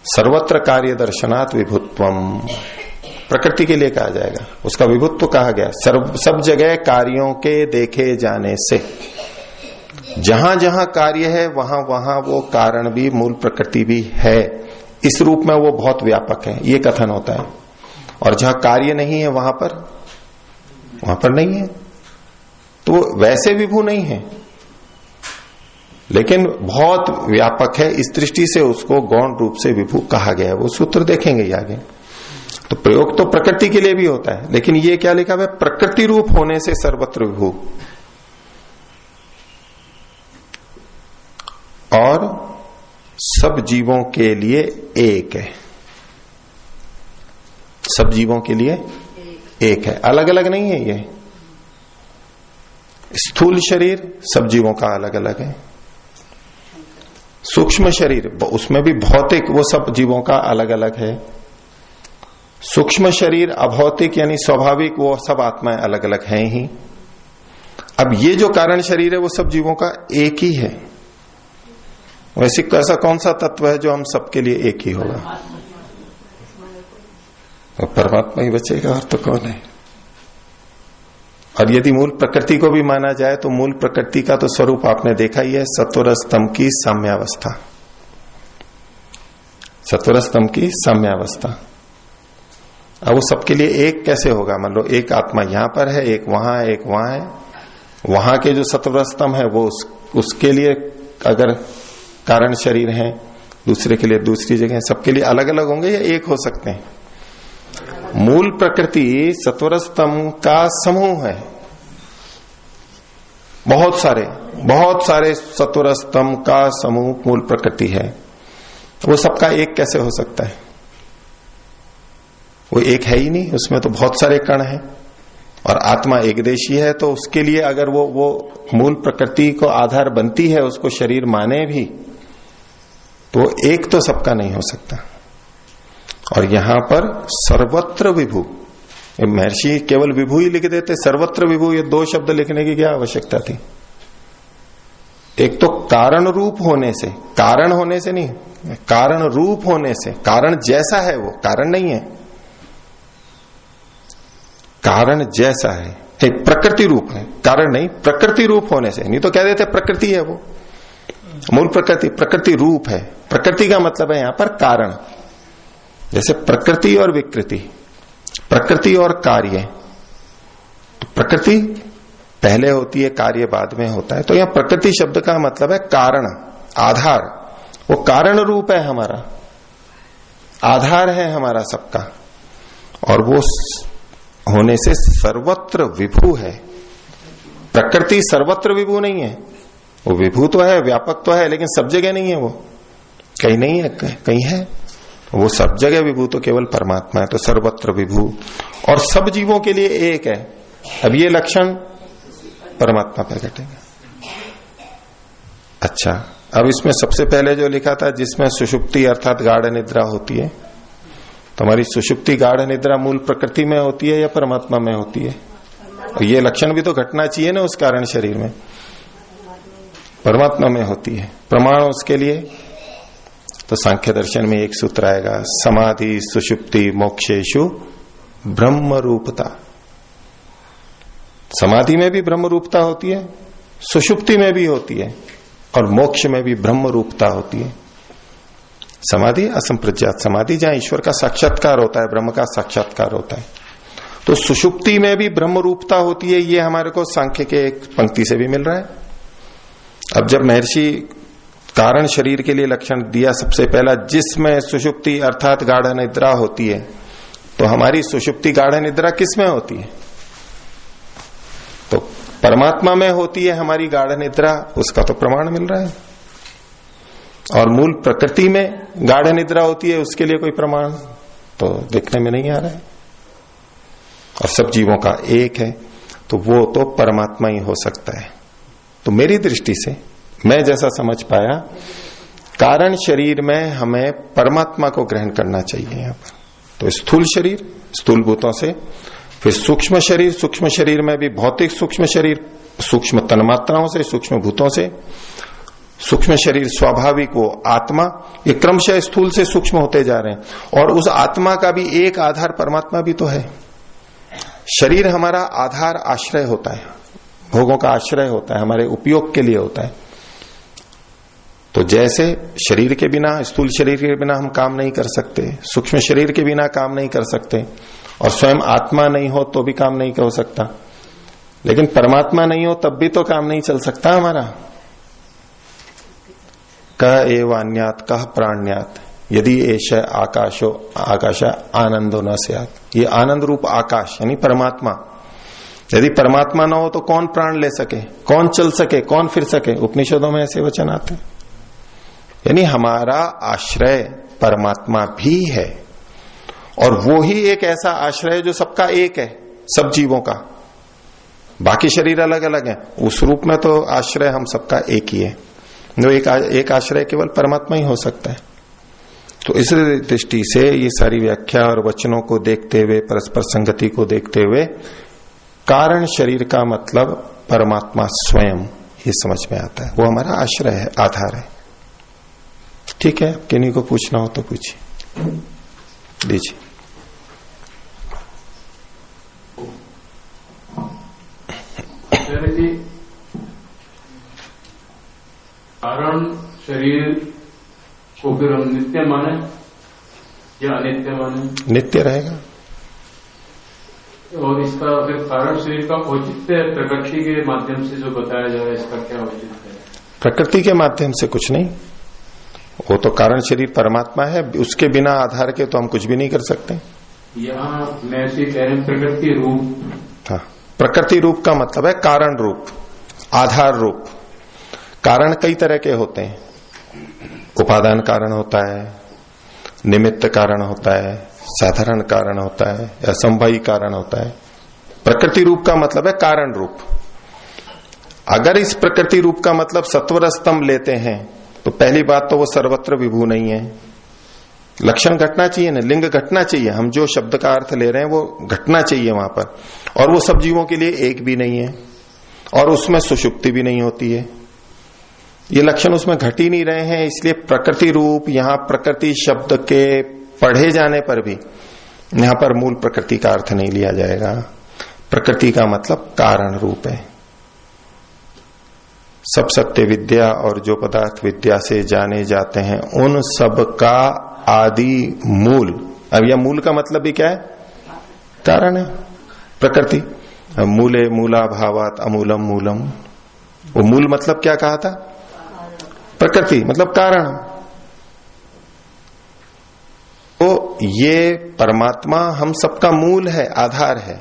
सर्वत्र कार्य दर्शनात् विभुत्वम, प्रकृति के लिए कहा जाएगा, उसका विभुत्व कहा गया सब जगह कार्यों के देखे जाने से। जहां जहां कार्य है वहां वहां वो कारण भी, मूल प्रकृति भी है, इस रूप में वो बहुत व्यापक है, ये कथन होता है। और जहां कार्य नहीं है वहां पर नहीं है, तो वो वैसे विभु नहीं है, लेकिन बहुत व्यापक है, इस दृष्टि से उसको गौण रूप से विभु कहा गया है। वो सूत्र देखेंगे ही आगे। तो प्रयोग तो प्रकृति के लिए भी होता है, लेकिन ये क्या लिखा है? प्रकृति रूप होने से सर्वत्र विभु। और सब जीवों के लिए एक है, सब जीवों के लिए एक है, अलग अलग नहीं है। ये स्थूल शरीर सब जीवों का अलग अलग है, सूक्ष्म शरीर उसमें भी भौतिक, वो सब जीवों का अलग अलग है। सूक्ष्म शरीर अभौतिक यानी स्वाभाविक, वो सब आत्माएं अलग अलग हैं ही। अब ये जो कारण शरीर है वो सब जीवों का एक ही है। वैसे ऐसा कौन सा तत्व है जो हम सबके लिए एक ही होगा? तो परमात्मा ही बचेगा, और तो कौन है? और यदि मूल प्रकृति को भी माना जाए तो मूल प्रकृति का तो स्वरूप आपने देखा ही है, सत्वर स्तंभ की साम्यावस्था, सत्वर स्तंभ की साम्यावस्था। अब वो सबके लिए एक कैसे होगा? मान लो एक आत्मा यहां पर है, एक वहां है, एक वहां है, वहां के जो सत्वर स्तंभ है वो उसके लिए अगर कारण शरीर है, दूसरे के लिए दूसरी जगह, सबके लिए अलग अलग होंगे या एक हो सकते हैं? मूल प्रकृति सत्वर स्तंभ का समूह है, बहुत सारे सत्वर स्तंभ का समूह मूल प्रकृति है। वो सबका एक कैसे हो सकता है? वो एक है ही नहीं, उसमें तो बहुत सारे कण हैं। और आत्मा एकदेशी है, तो उसके लिए अगर वो मूल प्रकृति को आधार बनती है, उसको शरीर माने भी, तो एक तो सबका नहीं हो सकता। और यहां पर सर्वत्र विभु, महर्षि केवल विभु ही लिख देते, सर्वत्र विभु ये दो शब्द लिखने की क्या आवश्यकता थी? एक तो कारण रूप होने से, कारण होने से नहीं, कारण रूप होने से, कारण जैसा है वो, कारण नहीं है, कारण जैसा है, प्रकृति रूप है, कारण नहीं, प्रकृति रूप होने से। नहीं तो कह देते प्रकृति है वो, मूल प्रकृति प्रकृति रूप है। प्रकृति का मतलब है यहां पर कारण, जैसे प्रकृति और विकृति, प्रकृति और कार्य। तो प्रकृति पहले होती है, कार्य बाद में होता है। तो यहां प्रकृति शब्द का मतलब है कारण, आधार। वो कारण रूप है हमारा, आधार है हमारा सबका, और वो होने से सर्वत्र विभु है। प्रकृति सर्वत्र विभु नहीं है, वो विभु तो है, व्यापक तो है, लेकिन सब जगह नहीं है। वो कहीं नहीं है, कहीं है। वो सब जगह विभु तो केवल परमात्मा है। तो सर्वत्र विभु और सब जीवों के लिए एक है। अब ये लक्षण परमात्मा पर घटेगा। अच्छा, अब इसमें सबसे पहले जो लिखा था, जिसमें सुषुप्ति अर्थात गाढ़ निद्रा होती है, तो हमारी सुषुप्ति गाढ़ निद्रा मूल प्रकृति में होती है या परमात्मा में होती है? और ये लक्षण भी तो घटना चाहिए ना उस कारण शरीर में, परमात्मा में होती है। प्रमाण उसके लिए तो सांख्य दर्शन में एक सूत्र आएगा, समाधि सुषुप्ति मोक्षेषु ब्रह्म रूपता। समाधि में भी ब्रह्म रूपता होती है, सुषुप्ति में भी होती है, और मोक्ष में भी ब्रह्म रूपता होती है। समाधि असंप्रज्ञात समाधि, जहां ईश्वर का साक्षात्कार होता है, ब्रह्म का साक्षात्कार होता है। तो सुषुप्ति में भी ब्रह्म रूपता होती है, ये हमारे को सांख्य के एक पंक्ति से भी मिल रहा है। अब जब महर्षि कारण शरीर के लिए लक्षण दिया सबसे पहला, जिसमें सुषुप्ति अर्थात गाढ़ निद्रा होती है, तो हमारी सुषुप्ति गाढ़ निद्रा किस में होती है? तो परमात्मा में होती है हमारी गाढ़ निद्रा, उसका तो प्रमाण मिल रहा है। और मूल प्रकृति में गाढ़ निद्रा होती है, उसके लिए कोई प्रमाण तो देखने में नहीं आ रहा है। और सब जीवों का एक है, तो वो तो परमात्मा ही हो सकता है। तो मेरी दृष्टि से मैं जैसा समझ पाया, कारण शरीर में हमें परमात्मा को ग्रहण करना चाहिए यहाँ पर। तो स्थूल शरीर, स्थूल भूतों से, फिर सूक्ष्म शरीर, सूक्ष्म शरीर में भी भौतिक सूक्ष्म शरीर, सूक्ष्म तन्मात्राओं से, सूक्ष्म भूतों से, सूक्ष्म शरीर स्वाभाविक वो आत्मा, ये क्रमशः स्थूल से सूक्ष्म होते जा रहे हैं। और उस आत्मा का भी एक आधार परमात्मा भी तो है। शरीर हमारा आधार आश्रय होता है, भोगों का आश्रय होता है, हमारे उपयोग के लिए होता है। तो जैसे शरीर के बिना, स्थूल शरीर के बिना हम काम नहीं कर सकते, सूक्ष्म शरीर के बिना काम नहीं कर सकते, और स्वयं आत्मा नहीं हो तो भी काम नहीं हो सकता, लेकिन परमात्मा नहीं हो तब भी तो काम नहीं चल सकता हमारा। कह एवान्यात कह प्राण्यात यदि एष आकाशो आकाश आनंदो न स्यात्। ये आनंद रूप आकाश यानी परमात्मा, यदि परमात्मा न हो तो कौन प्राण ले सके, कौन चल सके, कौन फिर सके? उपनिषदों में ऐसे वचन आते हैं। यानी हमारा आश्रय परमात्मा भी है, और वो ही एक ऐसा आश्रय है जो सबका एक है, सब जीवों का। बाकी शरीर अलग अलग है, उस रूप में तो आश्रय हम सबका एक ही है। जो एक आश्रय केवल परमात्मा ही हो सकता है। तो इस दृष्टि से ये सारी व्याख्या और वचनों को देखते हुए, परस्पर संगति को देखते हुए, कारण शरीर का मतलब परमात्मा स्वयं, ये समझ में आता है। वो हमारा आश्रय है, आधार है। ठीक है, किन्हीं को पूछना हो तो पूछिए, दीजिए। कारण शरीर को फिर हम नित्य माने या अनित्य माने? नित्य रहेगा। और इसका फिर कारण शरीर का औचित्य प्रकृति के माध्यम से जो बताया जा रहा है, इसका क्या औचित्य है? प्रकृति के माध्यम से कुछ नहीं, वो तो कारण शरीर परमात्मा है, उसके बिना आधार के तो हम कुछ भी नहीं कर सकते। यहाँ मैं कह रहा हूं प्रकृति रूप। हाँ, प्रकृति रूप का मतलब है कारण रूप, आधार रूप। कारण कई तरह के होते हैं, उपादान कारण होता है, निमित्त कारण होता है, साधारण कारण होता है, या संभवी कारण होता है। प्रकृति रूप का मतलब है कारण रूप। अगर इस प्रकृति रूप का मतलब सत्वर स्तंभ लेते हैं तो पहली बात तो वो सर्वत्र विभू नहीं है। लक्षण घटना चाहिए ना, लिंग घटना चाहिए, हम जो शब्द का अर्थ ले रहे हैं वो घटना चाहिए वहां पर। और वो सब जीवों के लिए एक भी नहीं है, और उसमें सुषुप्ति भी नहीं होती है। ये लक्षण उसमें घट ही नहीं रहे हैं, इसलिए प्रकृति रूप, यहां प्रकृति शब्द के पढ़े जाने पर भी यहां पर मूल प्रकृति का अर्थ नहीं लिया जाएगा। प्रकृति का मतलब कारण रूप है। सब सत्य विद्या और जो पदार्थ विद्या से जाने जाते हैं, उन सब का आदि मूल। अब यह मूल का मतलब भी क्या है? कारण है, प्रकृति। मूले मूला भावात अमूलम मूलम। वो मूल मतलब क्या कहा था? प्रकृति मतलब कारण। तो ये परमात्मा हम सबका मूल है, आधार है,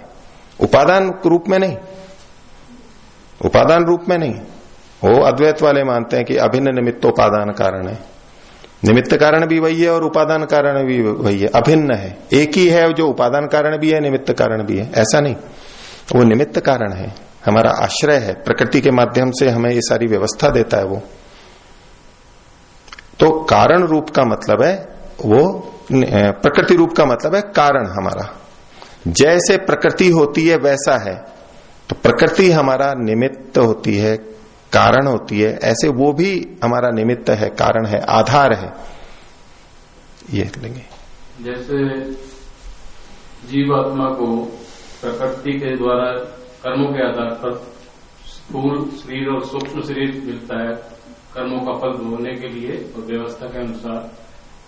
उपादान रूप में नहीं, उपादान रूप में नहीं। वो अद्वैत वाले मानते हैं कि अभिन्न निमित्तोपादान कारण है। निमित्त कारण भी वही है और उपादान कारण भी वही है, अभिन्न है, एक ही है जो उपादान कारण भी है, निमित्त कारण भी है। ऐसा नहीं, वो निमित्त कारण है, हमारा आश्रय है, प्रकृति के माध्यम से हमें ये सारी व्यवस्था देता है वो। तो कारण रूप का मतलब है वो, प्रकृति रूप का मतलब है कारण हमारा। जैसे प्रकृति होती है वैसा है, तो प्रकृति हमारा निमित्त होती है, कारण होती है, ऐसे वो भी हमारा निमित्त है, कारण है, आधार है। ये लेंगे जैसे जीवात्मा को प्रकृति के द्वारा कर्मों के आधार पर स्थूल शरीर और सूक्ष्म शरीर मिलता है कर्मों का फल भोगने के लिए और व्यवस्था के अनुसार,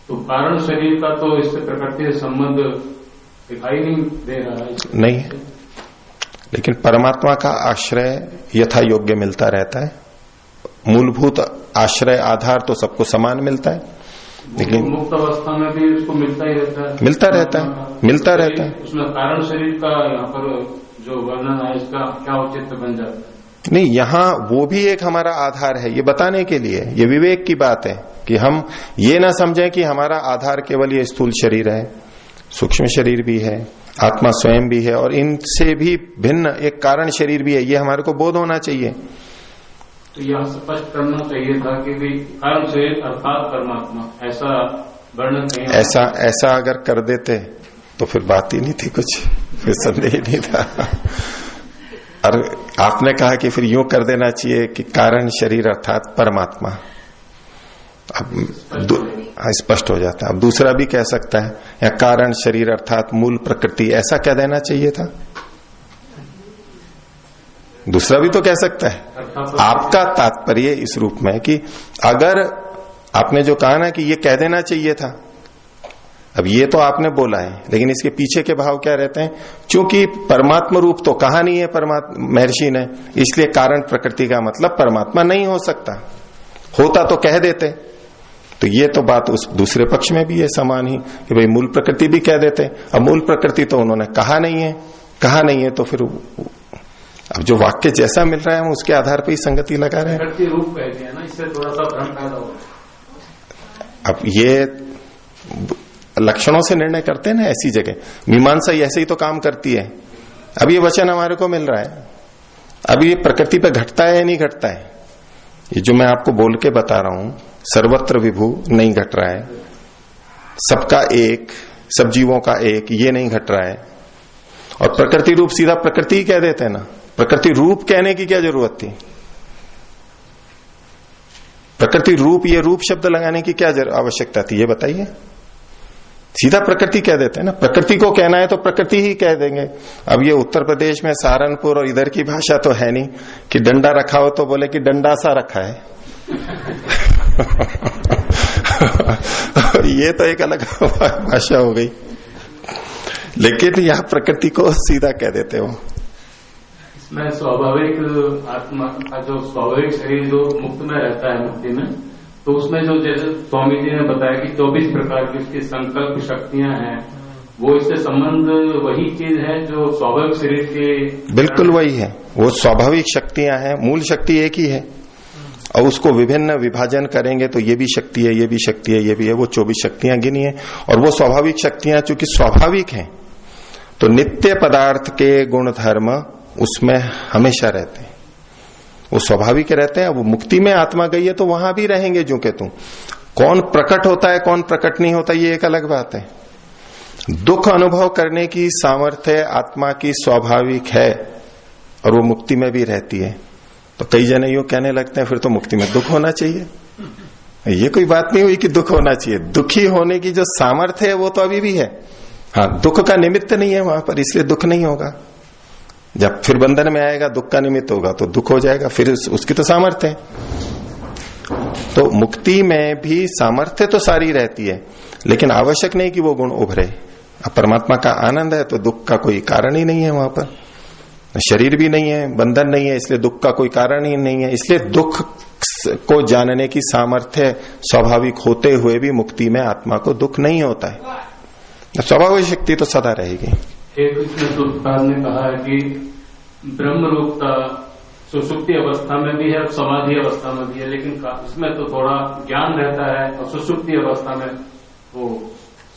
तो कारण शरीर का तो इससे प्रकृति से संबंध दिखाई नहीं दे रहा है। नहीं है, लेकिन परमात्मा का आश्रय यथा योग्य मिलता रहता है। मूलभूत आश्रय आधार तो सबको समान मिलता है, लेकिन मुक्त अवस्था में भी उसको मिलता ही रहता है। मिलता रहता है। उसमें कारण शरीर का यहाँ पर जो वर्णन है इसका क्या औचित्य बन जाता है? नहीं, यहाँ वो भी एक हमारा आधार है, ये बताने के लिए, ये विवेक की बात है कि हम ये ना समझें कि हमारा आधार केवल ये स्थूल शरीर है, सूक्ष्म शरीर भी है, आत्मा स्वयं भी है, और इनसे भी भिन्न एक कारण शरीर भी है। ये हमारे को बोध होना चाहिए। तो यह स्पष्ट करना चाहिए था कि कारण शरीर अर्थात परमात्मा, ऐसा वर्णन कहीं ऐसा अगर कर देते तो फिर बात ही नहीं थी, कुछ फिर संदेह नहीं था। और आपने कहा कि फिर यूं कर देना चाहिए कि कारण शरीर अर्थात परमात्मा, अब स्पष्ट हो जाता है। अब दूसरा भी कह सकता है, या कारण शरीर अर्थात मूल प्रकृति, ऐसा कह देना चाहिए था। दूसरा भी तो कह सकता है। आपका तात्पर्य इस रूप में कि अगर आपने जो कहा ना कि ये कह देना चाहिए था, अब ये तो आपने बोला है, लेकिन इसके पीछे के भाव क्या रहते हैं? चूंकि परमात्मा रूप तो कहा नहीं है परमात्मा महर्षि ने, इसलिए कारण प्रकृति का मतलब परमात्मा नहीं हो सकता। होता तो कह देते। तो ये तो बात उस दूसरे पक्ष में भी है समान ही कि भाई मूल प्रकृति भी कह देते। अब मूल प्रकृति तो उन्होंने कहा नहीं है, तो फिर अब जो वाक्य जैसा मिल रहा है हम उसके आधार पर ही संगति लगा रहे हैं। रूप कह दिया ना, इससे थोड़ा सा भ्रम पैदा होगा। अब ये लक्षणों से निर्णय करते हैं ना ऐसी जगह, मीमांसा ऐसे ही तो काम करती है। अब ये वचन हमारे को मिल रहा है, अब ये प्रकृति पे घटता है या नहीं घटता है? ये जो मैं आपको बोल के बता रहा हूं, सर्वत्र विभू नहीं घट रहा है, सबका एक, सब जीवों का एक, ये नहीं घट रहा है। और प्रकृति रूप सीधा प्रकृति ही कह देते हैं ना, प्रकृति रूप कहने की क्या जरूरत थी? प्रकृति रूप, ये रूप शब्द लगाने की क्या आवश्यकता थी, ये बताइए। सीधा प्रकृति कह देते हैं ना, प्रकृति को कहना है तो प्रकृति ही कह देंगे। अब ये उत्तर प्रदेश में सहारनपुर और इधर की भाषा तो है नहीं कि डंडा रखा हो तो बोले कि डंडा सा रखा है। ये तो एक अलग भाषा हो गई, लेकिन यह प्रकृति को सीधा कह देते हो। इसमें स्वाभाविक आत्मा का जो स्वाभाविक शरीर जो मुक्त में रहता है, मुक्ति में, तो उसमें जो जैसे स्वामी जी ने बताया कि 24 प्रकार की उसकी संकल्प शक्तियां हैं, वो इससे संबंध वही चीज है जो स्वाभाविक शरीर के, बिल्कुल वही है। वो स्वाभाविक शक्तियां हैं, मूल शक्ति एक ही है, और उसको विभिन्न विभाजन करेंगे तो ये भी शक्ति है, ये भी शक्ति है, ये भी है। वो 24 शक्तियां गिनी है, और वो स्वाभाविक शक्तियां चूंकि स्वाभाविक हैं तो नित्य पदार्थ के गुण धर्म उसमें हमेशा रहते हैं, वो स्वाभाविक रहते हैं। वो मुक्ति में आत्मा गई है तो वहां भी रहेंगे जो के तुम। कौन प्रकट होता है कौन प्रकट नहीं होता ये एक अलग बात है। दुख अनुभव करने की सामर्थ्य आत्मा की स्वाभाविक है और वो मुक्ति में भी रहती है। तो कई जने यूं कहने लगते हैं फिर तो मुक्ति में दुख होना चाहिए। ये कोई बात नहीं हुई कि दुख होना चाहिए। दुखी होने की जो सामर्थ्य है वो तो अभी भी है। हाँ, दुख का निमित्त नहीं है वहां पर, इसलिए दुख नहीं होगा। जब फिर बंधन में आएगा दुख का निमित्त होगा तो दुख हो जाएगा, फिर उसकी तो सामर्थ्य है। तो मुक्ति में भी सामर्थ्य तो सारी रहती है, लेकिन आवश्यक नहीं कि वो गुण उभरे। अब परमात्मा का आनंद है तो दुख का कोई कारण ही नहीं है वहां पर। शरीर भी नहीं है, बंधन नहीं है, इसलिए दुख का कोई कारण ही नहीं है। इसलिए दुख को जानने की सामर्थ्य स्वाभाविक होते हुए भी मुक्ति में आत्मा को दुख नहीं होता है। स्वाभाविक शक्ति तो सदा रहेगी। एक इसमें सूत्रकार ने कहा है कि ब्रह्म रूपता सुषुप्ति अवस्था में भी है और समाधि अवस्था में भी है, लेकिन इसमें तो थोड़ा ज्ञान रहता है और सुषुप्ति अवस्था में वो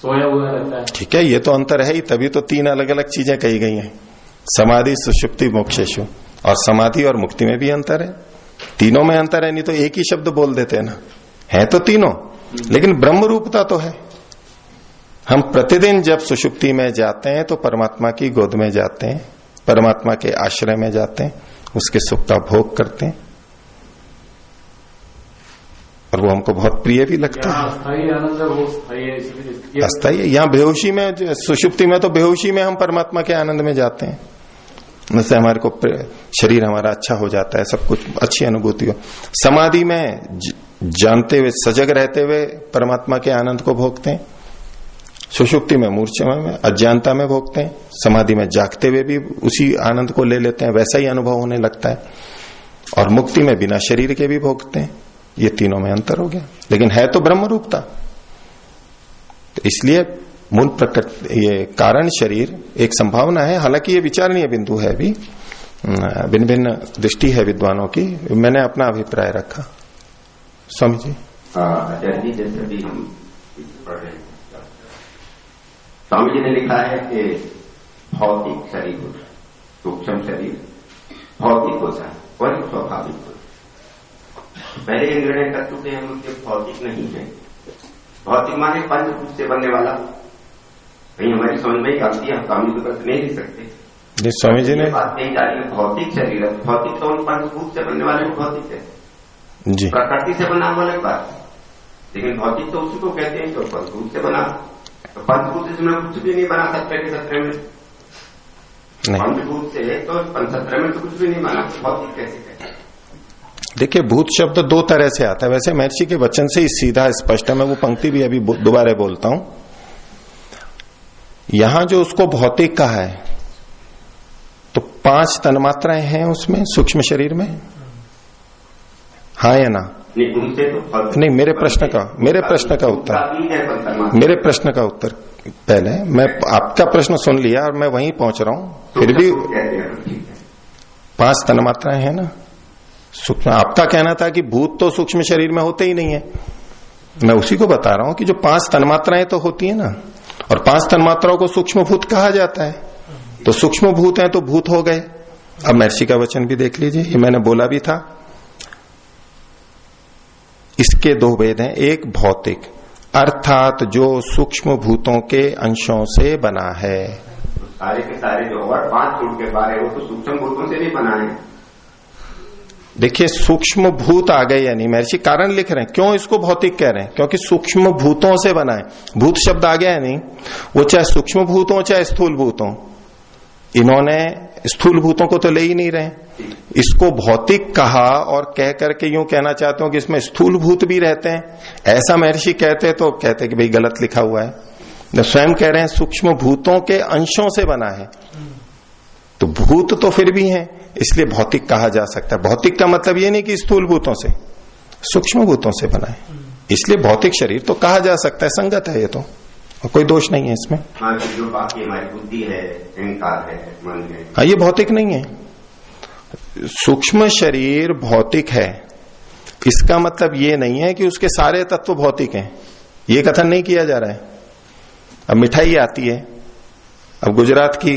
सोया हुआ रहता है। ठीक है, ये तो अंतर है ही, तभी तो 3 अलग अलग चीजें कही गई हैं, समाधि सुषुप्ति मोक्षेशु। और समाधि और मुक्ति में भी अंतर है, तीनों में अंतर है। नहीं तो एक ही शब्द बोल देते हैं ना, है तो तीनों, लेकिन ब्रह्म रूपता तो है। हम प्रतिदिन जब सुषुप्ति में जाते हैं तो परमात्मा की गोद में जाते हैं, परमात्मा के आश्रय में जाते हैं, उसके सुख का भोग करते हैं और वो हमको बहुत प्रिय भी लगता है। अस्थायी आनंद है, वो स्थायी है। अस्थायी है। यहाँ बेहोशी में, सुषुप्ति में तो बेहोशी में हम परमात्मा के आनंद में जाते हैं, जैसे हमारे को शरीर हमारा अच्छा हो जाता है, सब कुछ अच्छी अनुभूति हो। समाधि में जानते हुए, सजग रहते हुए परमात्मा के आनंद को भोगते हैं, सुषुप्ति में, मूर्छा में, अज्ञानता में भोगते हैं, समाधि में जागते हुए भी उसी आनंद को ले लेते हैं, वैसा ही अनुभव होने लगता है, और मुक्ति में बिना शरीर के भी भोगते हैं। ये तीनों में अंतर हो गया, लेकिन है तो ब्रह्म रूपता। तो इसलिए मूल प्रकृति, ये कारण शरीर एक संभावना है, हालांकि ये विचारणीय बिंदु है, अभी भिन्न भिन्न दृष्टि है विद्वानों की, मैंने अपना अभिप्राय रखा। स्वामी जी। आचार्य जी, जैसे भी हम पढ़ रहे हैं, स्वामी जी ने लिखा है कि भौतिक शरीर होता है, सूक्ष्म शरीर भौतिक होता है और स्वाभाविक होता है। पहले ये निर्णय कर चुके हैं हम कि भौतिक नहीं है। भौतिक माने पंचभूत से बनने वाला। कहीं हमारी समझ में गलती है, हम स्वामी जी को नहीं लिख सकते। स्वामी जी ने बात कही जा रही है भौतिक शरीर है, भौतिक तो उन पंचभूत से बनने वाले भौतिक है जी, प्रकृति से बना हुआ अलग बात है, लेकिन भौतिक तो उसी को कहते हैं जो पंचभूत से बना। तो पंचभूत से कुछ भी नहीं बना सकते कि 17 में, पंचभूत से तो 17 में तो कुछ भी नहीं बना, भौतिक कैसे कहते हैं? देखिए, भूत शब्द दो तरह से आता है, वैसे महर्षि के वचन से ही सीधा स्पष्ट है। मैं वो पंक्ति भी अभी दोबारा बोलता हूं। यहां जो उसको भौतिक कहा है, तो 5 तन्मात्राएं हैं उसमें, सूक्ष्म शरीर में, हाँ या ना? नहीं, उनसे तो नहीं, मेरे प्रश्न का उत्तर पहले, मैं आपका प्रश्न सुन लिया और मैं वहीं पहुंच रहा हूं, फिर भी 5 तन्मात्राएं हैं ना सूक्ष्म। आपका कहना था कि भूत तो सूक्ष्म शरीर में होते ही नहीं है, मैं उसी को बता रहा हूं कि जो 5 तन्मात्राएं तो होती है ना, और 5 तन्मात्राओं को सूक्ष्म भूत कहा जाता है। तो सूक्ष्म भूत है तो भूत हो गए। अब महर्षि का वचन भी देख लीजिए, ये मैंने बोला भी था। इसके 2 भेद हैं, एक भौतिक अर्थात जो सूक्ष्म भूतों के अंशों से बना है। सारे के सारे जो और 5 छूट के बारे वो तो सूक्ष्म भूतों से नहीं बना है। देखिए, सूक्ष्म भूत आ गए यानी महर्षि कारण लिख रहे हैं, क्यों इसको भौतिक कह रहे हैं? क्योंकि सूक्ष्म भूतों से बना है। भूत शब्द आ गया है नहीं, वो चाहे सूक्ष्म भूत हो चाहे स्थूल भूत हो। इन्होंने स्थूल भूतों को तो ले ही नहीं रहे, इसको भौतिक कहा और कह करके यूं कहना चाहते हो कि इसमें स्थूल भूत भी रहते हैं। ऐसा महर्षि कहते तो कहते कि भाई गलत लिखा हुआ है। स्वयं कह रहे हैं सूक्ष्म भूतों के अंशों से बना है, तो भूत तो फिर भी हैं, इसलिए भौतिक कहा जा सकता है। भौतिक का मतलब ये नहीं कि स्थूल भूतों से, सूक्ष्म भूतों से बना है, इसलिए भौतिक शरीर तो कहा जा सकता है, संगत है ये तो, और कोई दोष नहीं है इसमें। हाँ, जो बाकी हमारी बुद्धि है, अहंकार है, मन है, हाँ, ये भौतिक नहीं है। सूक्ष्म शरीर भौतिक है, इसका मतलब ये नहीं है कि उसके सारे तत्व भौतिक हैं, ये कथन नहीं किया जा रहा है। अब मिठाई आती है, अब गुजरात की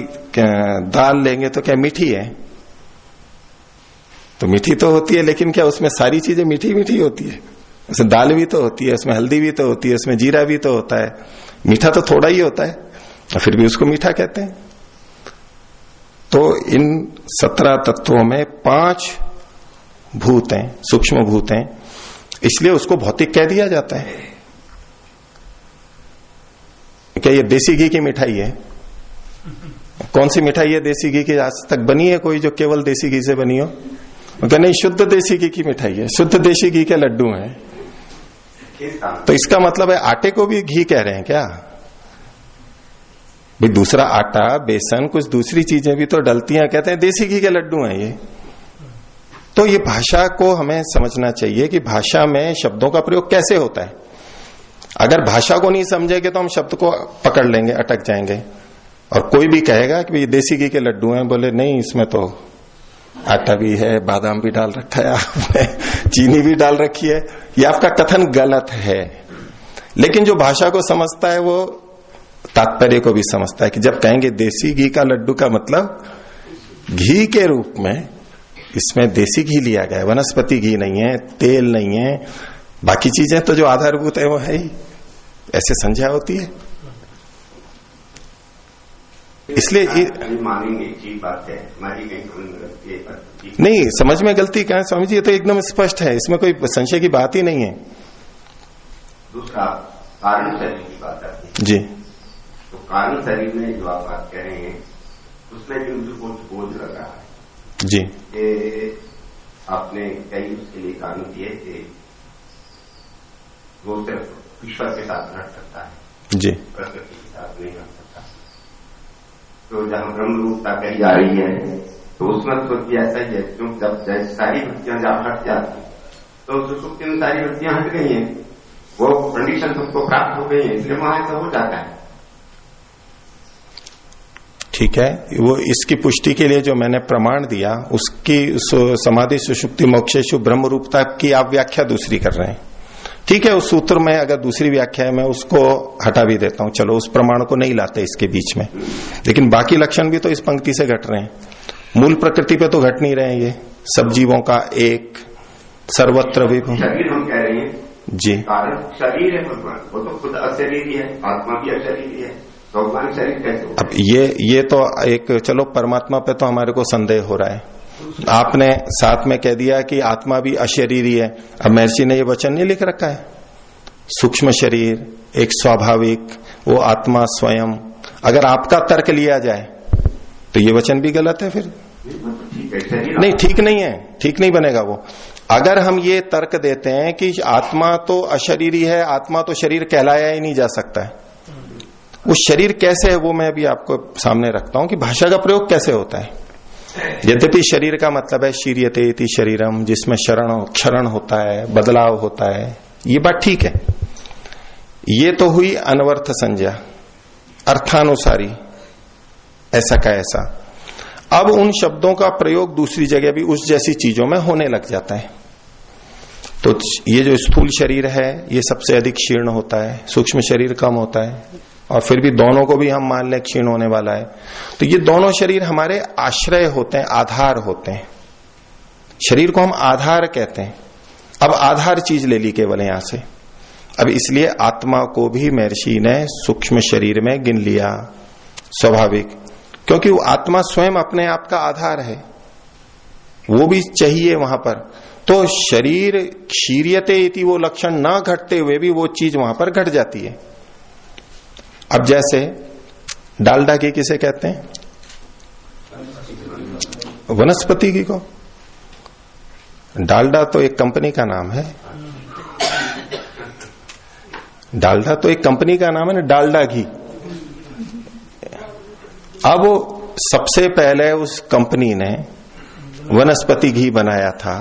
दाल लेंगे तो क्या मीठी है? तो मीठी तो होती है, लेकिन क्या उसमें सारी चीजें मीठी मीठी होती है? उसमें दाल भी तो होती है, उसमें हल्दी भी तो होती है, उसमें जीरा भी तो होता है, मीठा तो थोड़ा ही होता है, फिर भी उसको मीठा कहते हैं। तो इन 17 तत्वों में 5 भूत हैं, सूक्ष्म भूत हैं, इसलिए उसको भौतिक कह दिया जाता है। क्या ये देसी घी की मिठाई है? कौन सी मिठाई है देसी घी की आज तक बनी है कोई जो केवल देसी घी से बनी हो? क्या नहीं, शुद्ध देसी घी की मिठाई है, शुद्ध देसी घी के लड्डू हैं। तो इसका मतलब है आटे को भी घी कह रहे हैं क्या? भाई दूसरा आटा, बेसन, कुछ दूसरी चीजें भी तो डलती हैं, कहते हैं देसी घी के लड्डू हैं ये। तो ये भाषा को हमें समझना चाहिए कि भाषा में शब्दों का प्रयोग कैसे होता है। अगर भाषा को नहीं समझेंगे तो हम शब्द को पकड़ लेंगे, अटक जाएंगे। और कोई भी कहेगा कि भाई देसी घी के लड्डू हैं, बोले नहीं इसमें तो आटा भी है, बादाम भी डाल रखा है आपने, चीनी भी डाल रखी है, ये आपका कथन गलत है। लेकिन जो भाषा को समझता है वो तात्पर्य को भी समझता है कि जब कहेंगे देसी घी का लड्डू का मतलब घी के रूप में इसमें देसी घी लिया गया है, वनस्पति घी नहीं है, तेल नहीं है, बाकी चीजें तो जो आधारभूत है वो है ही, ऐसे संज्ञा होती है। इसलिए मानेंगे ठीक बात है, हमारी कहीं नहीं, समझ में गलती कहाँ है स्वामी जी? ये तो एकदम स्पष्ट है, इसमें कोई संशय की बात ही नहीं है। दूसरा कारण शरीर की बात आती है जी। तो कारण शरीर में जो आप बात कह रहे हैं उसमें भी मुझे बहुत बोझ लग रहा है जी। कि आपने कई उसके लिए कानून दिए थे, वो सिर्फ ईश्वर के साथ लड़ सकता है जी, प्रकृति के साथ नहीं लड़ सकता। तो जहां ब्रह्म रूपता कही जा रही है तो उसमें तो भी ऐसा ही है, क्योंकि जब सारी वृत्तियां जब हट जाती तो सुसुप्ति में सारी वृत्तियां हट गई हैं, वो कंडीशन सबको प्राप्त हो गई है, इसलिए वहां ऐसा हो जाता है। ठीक है, वो इसकी पुष्टि के लिए जो मैंने प्रमाण दिया उसकी समाधि सुषुप्ति मोक्षेषु ब्रह्म रूपता की आप व्याख्या दूसरी कर रहे हैं। ठीक है, उस सूत्र में अगर दूसरी व्याख्या है मैं उसको हटा भी देता हूं, चलो उस प्रमाण को नहीं लाते इसके बीच में, लेकिन बाकी लक्षण भी तो इस पंक्ति से घट रहे हैं। मूल प्रकृति पे तो घट नहीं रहे हैं, ये सब जीवों का एक सर्वत्र भी शरीर हम कह रहे हैं जी, कारण शरीर है भगवान, वो तो खुद अशरीरी है, आत्मा भी अशरीरी है, तो भगवान शरीर कैसे हो? अब ये तो एक, चलो परमात्मा पे तो हमारे को संदेह हो रहा है, आपने साथ में कह दिया कि आत्मा भी अशरीरी है। अब महर्षि ने ये वचन नहीं लिख रखा है, सूक्ष्म शरीर एक स्वाभाविक, वो आत्मा स्वयं, अगर आपका तर्क लिया जाए तो ये वचन भी गलत है। फिर नहीं, ठीक नहीं है, ठीक नहीं बनेगा वो। अगर हम ये तर्क देते हैं कि आत्मा तो अशरीरी है, आत्मा तो शरीर कहलाया ही नहीं जा सकता है, वो शरीर कैसे है वो मैं अभी आपको सामने रखता हूं कि भाषा का प्रयोग कैसे होता है। यद्यपि शरीर का मतलब है शीर्यते इति शरीरम, जिसमें क्षरण होता है, बदलाव होता है, ये बात ठीक है। ये तो हुई अनवर्थ संज्ञा, अर्थानुसारी, ऐसा का ऐसा। अब उन शब्दों का प्रयोग दूसरी जगह भी उस जैसी चीजों में होने लग जाता है। तो ये जो स्थूल शरीर है ये सबसे अधिक क्षीर्ण होता है, सूक्ष्म शरीर कम होता है, और फिर भी दोनों को भी हम मान लें क्षीण होने वाला है। तो ये दोनों शरीर हमारे आश्रय होते हैं, आधार होते हैं। शरीर को हम आधार कहते हैं। अब आधार चीज ले ली केवल यहां से। अब इसलिए आत्मा को भी महर्षि ने सूक्ष्म शरीर में गिन लिया, स्वाभाविक, क्योंकि वो आत्मा स्वयं अपने आप का आधार है, वो भी चाहिए वहां पर। तो शरीर क्षीर्यते इति वो लक्षण ना घटते हुए भी वो चीज वहां पर घट जाती है। अब जैसे डालडा घी किसे कहते हैं? वनस्पति घी को। डालडा तो एक कंपनी का नाम है, डालडा तो एक कंपनी का नाम है ना, डालडा घी। अब सबसे पहले उस कंपनी ने वनस्पति घी बनाया था।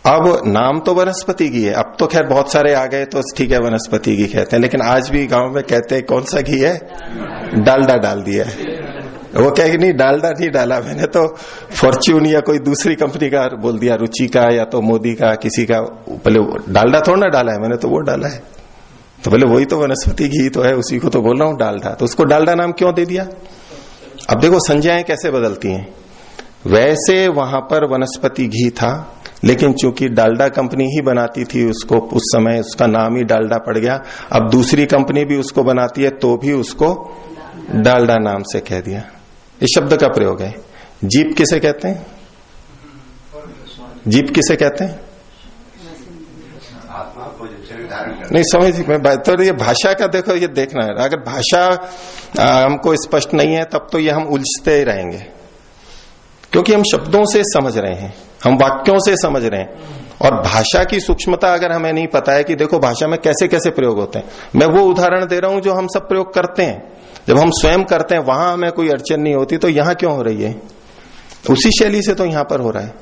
अब नाम तो वनस्पति घी है, अब तो खैर बहुत सारे आ गए तो ठीक है वनस्पति घी कहते हैं, लेकिन आज भी गांव में कहते हैं कौन सा घी है? डालडा डाल दिया है। वो कहे कि नहीं डालडा नहीं डाला मैंने, तो फॉर्च्यून या कोई दूसरी कंपनी का बोल दिया, रुचि का या तो मोदी का, किसी का, पहले डालडा थोड़ा ना डाला है मैंने, तो वो डाला है, तो पहले वही तो वनस्पति घी तो है, उसी को तो बोल रहा हूं डालडा। तो उसको डालडा नाम क्यों दे दिया? अब देखो संज्ञाएं कैसे बदलती हैं। वैसे वहां पर वनस्पति घी था, लेकिन चूंकि डालडा कंपनी ही बनाती थी उसको, उस समय उसका नाम ही डालडा पड़ गया। अब दूसरी कंपनी भी उसको बनाती है तो भी उसको डालडा नाम से कह दिया। इस शब्द का प्रयोग है। जीप किसे कहते हैं? जीप किसे कहते हैं? नहीं समझ में बात, तो ये भाषा का देखो, ये देखना है। अगर भाषा हमको स्पष्ट नहीं है तब तो ये हम उलझते ही रहेंगे, क्योंकि हम शब्दों से समझ रहे हैं, हम वाक्यों से समझ रहे हैं, और भाषा की सूक्ष्मता अगर हमें नहीं पता है कि देखो भाषा में कैसे कैसे प्रयोग होते हैं। मैं वो उदाहरण दे रहा हूं जो हम सब प्रयोग करते हैं, जब हम स्वयं करते हैं वहां हमें कोई अड़चन नहीं होती, तो यहां क्यों हो रही है? उसी शैली से तो यहां पर हो रहा है,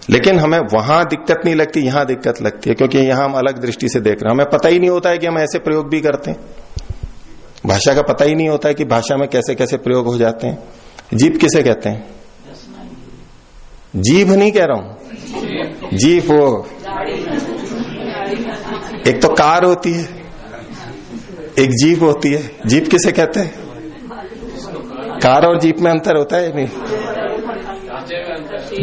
लेकिन हमें वहां दिक्कत नहीं लगती, यहां दिक्कत लगती है, क्योंकि यहां हम अलग दृष्टि से देख रहे हैं। हमें पता ही नहीं होता है कि हम ऐसे प्रयोग भी करते हैं, भाषा का पता ही नहीं होता है कि भाषा में कैसे कैसे प्रयोग हो जाते हैं। जीभ किसे कहते हैं? जीभ नहीं कह रहा हूं, जीभ वो एक तो कार होती है, एक जीभ होती है। जीभ किसे कहते हैं? कार और जीभ में अंतर होता है नहीं?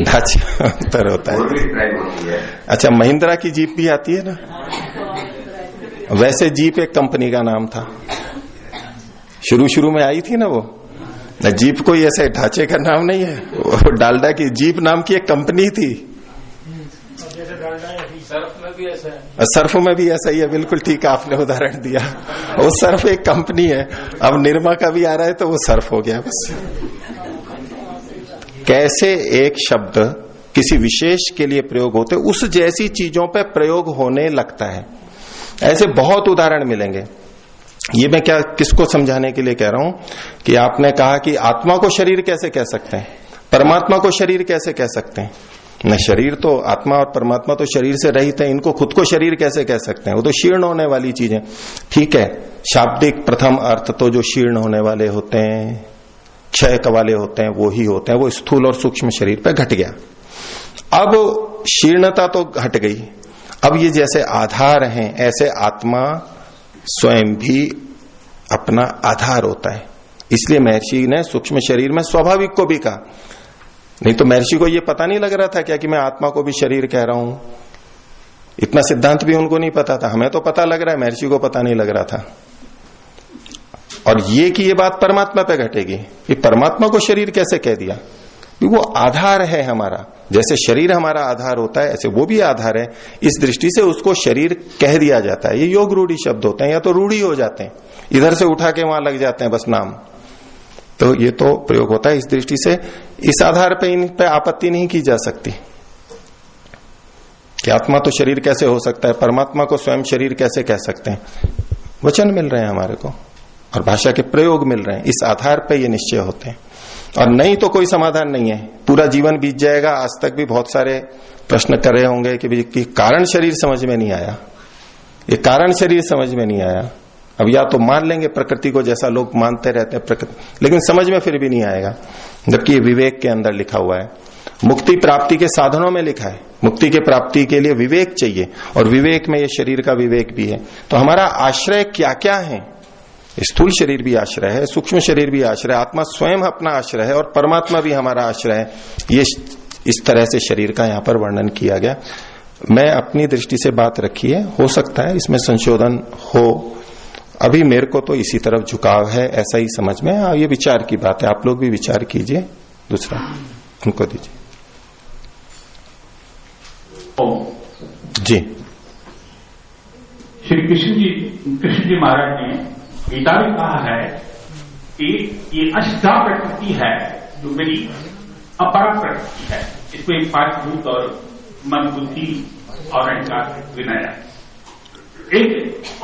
ढांचे में अंतर होता है। अच्छा, महिंद्रा की जीप भी आती है ना। वैसे जीप एक कंपनी का नाम था, शुरू में आई थी ना वो। जीप कोई ऐसे ढांचे का नाम नहीं है, वो डालडा की जीप नाम की एक कंपनी थी। सर्फ में भी ऐसा है। सर्फ में भी ऐसा ही है, बिल्कुल ठीक आपने उदाहरण दिया। वो सर्फ एक कंपनी है, अब निरमा का भी आ रहा है तो वो सर्फ हो गया बस। कैसे एक शब्द किसी विशेष के लिए प्रयोग होते, उस जैसी चीजों पे प्रयोग होने लगता है। ऐसे बहुत उदाहरण मिलेंगे। ये मैं क्या किसको समझाने के लिए कह रहा हूं कि आपने कहा कि आत्मा को शरीर कैसे कह सकते हैं, परमात्मा को शरीर कैसे कह सकते हैं। न शरीर तो, आत्मा और परमात्मा तो शरीर से रहित है, इनको खुद को शरीर कैसे कह सकते हैं, वो तो शीर्ण होने वाली चीजें। ठीक है, शाब्दिक प्रथम अर्थ तो जो शीर्ण होने वाले होते हैं, क्षय वाले होते हैं, वो ही होते हैं, वो स्थूल और सूक्ष्म शरीर पे घट गया। अब शीर्णता तो घट गई, अब ये जैसे आधार हैं, ऐसे आत्मा स्वयं भी अपना आधार होता है। इसलिए महर्षि ने सूक्ष्म शरीर में स्वाभाविक को भी कहा, नहीं तो महर्षि को ये पता नहीं लग रहा था क्या कि मैं आत्मा को भी शरीर कह रहा हूं। इतना सिद्धांत भी उनको नहीं पता था, हमें तो पता लग रहा है, महर्षि को पता नहीं लग रहा था। और ये कि ये बात परमात्मा पे घटेगी, कि परमात्मा को शरीर कैसे कह दिया, वो आधार है हमारा। जैसे शरीर हमारा आधार होता है, ऐसे वो भी आधार है। इस दृष्टि से उसको शरीर कह दिया जाता है। ये योग रूढ़ी शब्द होते हैं, या तो रूढ़ी हो जाते हैं, इधर से उठा के वहां लग जाते हैं बस नाम, तो ये तो प्रयोग होता है। इस दृष्टि से इस आधार पे इन पे आपत्ति नहीं की जा सकती कि आत्मा तो शरीर कैसे हो सकता है, परमात्मा को स्वयं शरीर कैसे कह सकते हैं। वचन मिल रहे हैं हमारे को और भाषा के प्रयोग मिल रहे हैं, इस आधार पे ये निश्चय होते हैं। और नहीं तो कोई समाधान नहीं है, पूरा जीवन बीत जाएगा। आज तक भी बहुत सारे प्रश्न कर रहे होंगे कि कारण शरीर समझ में नहीं आया, ये कारण शरीर समझ में नहीं आया। अब या तो मान लेंगे प्रकृति को, जैसा लोग मानते रहते हैं प्रकृति, लेकिन समझ में फिर भी नहीं आएगा, जबकि ये विवेक के अंदर लिखा हुआ है। मुक्ति प्राप्ति के साधनों में लिखा है, मुक्ति के प्राप्ति के लिए विवेक चाहिए, और विवेक में ये शरीर का विवेक भी है। तो हमारा आश्रय क्या क्या है, स्थूल शरीर भी आश्रय है, सूक्ष्म शरीर भी आश्रय, आत्मा स्वयं अपना आश्रय है, और परमात्मा भी हमारा आश्रय है। ये इस तरह से शरीर का यहाँ पर वर्णन किया गया। मैं अपनी दृष्टि से बात रखी है, हो सकता है इसमें संशोधन हो। अभी मेरे को तो इसी तरफ झुकाव है, ऐसा ही समझ में। ये विचार की बात है, आप लोग भी विचार कीजिए। दूसरा उनको दीजिए जी। श्री कृष्ण जी महाराज ने गीता में कहा है कि ये अष्टा प्रकृति है जो मेरी अपरा प्रकृति है। इसमें पांचभूत और मन, बुद्धि और अहंकार विनय है। एक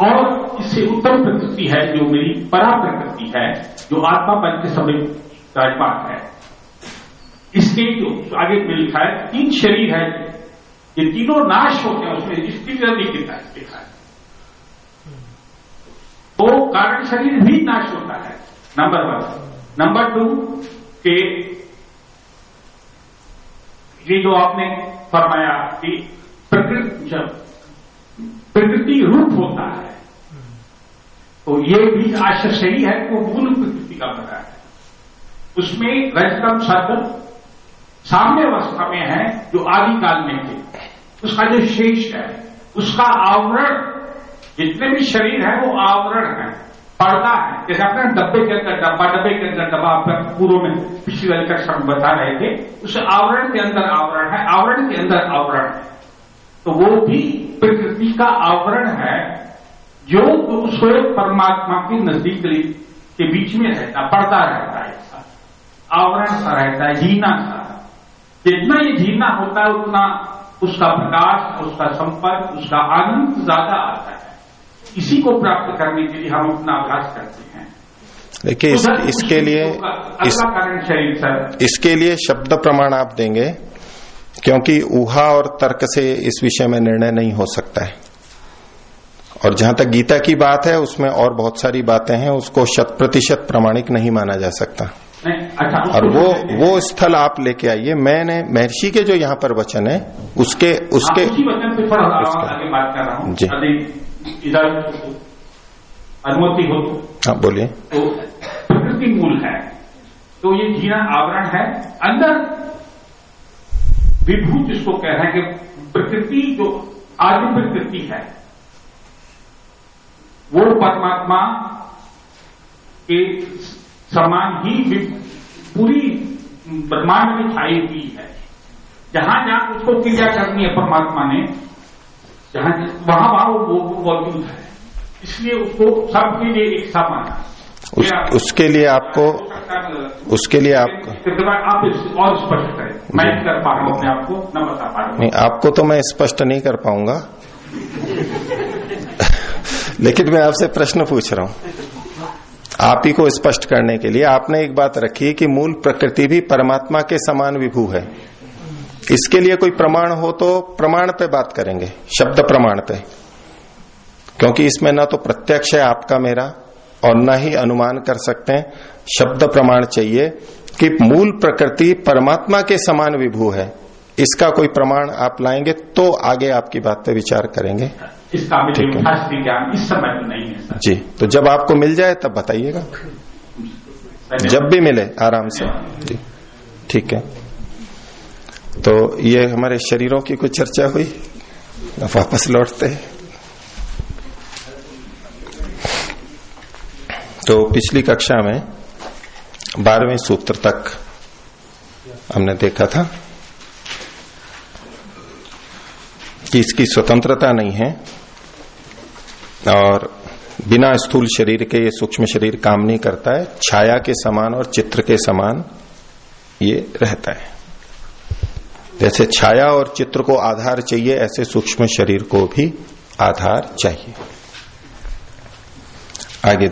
और इससे उत्तम प्रकृति है जो मेरी परा प्रकृति है, जो आत्मा बन के समय विराजमान है। इसके जो आगे में लिखा है 3 शरीर है, ये तीनों नाश होते हैं, उसमें स्थिति नहीं लिखा है। तो कारण शरीर भी नाश होता है, नंबर 1। नंबर 2 के ये जो आपने फरमाया कि प्रकृति रूप होता है, तो ये भी आश्चर्य है, वो मूल प्रकृति का पता है। उसमें रजतम शब्द साम्य अवस्था में है, जो आदि काल में थे। उसका जो शेष है, उसका आवरण, जितने भी शरीर है वो आवरण है, पर्दा है। जैसे आपने डब्बे के अंदर डब्बा, डब्बे के अंदर डब्बा, आप पूर्व में पिछली वाली कक्षा में बता रहे थे, उस आवरण के अंदर आवरण है, आवरण के अंदर आवरण है। तो वो भी प्रकृति का आवरण है, जो स्वयं परमात्मा के नजदीक के बीच में रहता, पर्दा रहता है, ऐसा आवरण सा रहता है, जीना सा। जितना ये जीना होता है उतना उसका प्रकाश, उसका संपर्क, उसका आनंद ज्यादा आता है। इसी को प्राप्त करने के लिए हम अपना अभ्यास करते हैं। देखिए इसके लिए कारण शरीर सर, इसके लिए शब्द प्रमाण आप देंगे, क्योंकि ऊहा और तर्क से इस विषय में निर्णय नहीं हो सकता है। और जहां तक गीता की बात है, उसमें और बहुत सारी बातें हैं, उसको 100% प्रमाणिक नहीं माना जा सकता। अच्छा, और वो स्थल आप लेके आइए। मैंने महर्षि के जो यहाँ पर वचन है उसके वचन पे थोड़ा आगे बात कर रहा हूँ जी। इधर अनुमति हो तो हाँ बोलिए। तो प्रकृति मूल है, तो ये जीना आवरण है। अंदर विभू जिसको कह रहे हैं कि प्रकृति जो आदि प्रकृति है, वो परमात्मा के समान ही पूरी ब्रह्मांड में छाई हुई है। जहां जहां उसको क्रिया करनी है परमात्मा ने, जहां वहां वो मौजूद है, इसलिए उसको सबके लिए एक समान उसके लिए आपको आप और स्पष्ट करें। मैं नहीं कर पा रहा हूं अपने आपको, न बता पा रहा हूं। नहीं, आपको तो मैं स्पष्ट नहीं कर पाऊंगा लेकिन मैं आपसे प्रश्न पूछ रहा हूं आप ही को स्पष्ट करने के लिए। आपने एक बात रखी कि मूल प्रकृति भी परमात्मा के समान विभू है। इसके लिए कोई प्रमाण हो तो प्रमाण पे बात करेंगे, शब्द प्रमाण पे, क्योंकि इसमें ना तो प्रत्यक्ष है आपका मेरा और न ही अनुमान कर सकते हैं। शब्द प्रमाण चाहिए कि मूल प्रकृति परमात्मा के समान विभू है। इसका कोई प्रमाण आप लाएंगे तो आगे आपकी बात पे विचार करेंगे। इसका ज्ञान इस समय तो नहीं है सर। जी, तो जब आपको मिल जाए तब बताइएगा, जब भी मिले आराम से। जी ठीक है। तो ये हमारे शरीरों की कुछ चर्चा हुई, वापस लौटते हैं। तो पिछली कक्षा में 12वें सूत्र तक हमने देखा था कि इसकी स्वतंत्रता नहीं है और बिना स्थूल शरीर के ये सूक्ष्म शरीर काम नहीं करता है। छाया के समान और चित्र के समान ये रहता है। जैसे छाया और चित्र को आधार चाहिए, ऐसे सूक्ष्म शरीर को भी आधार चाहिए। आगे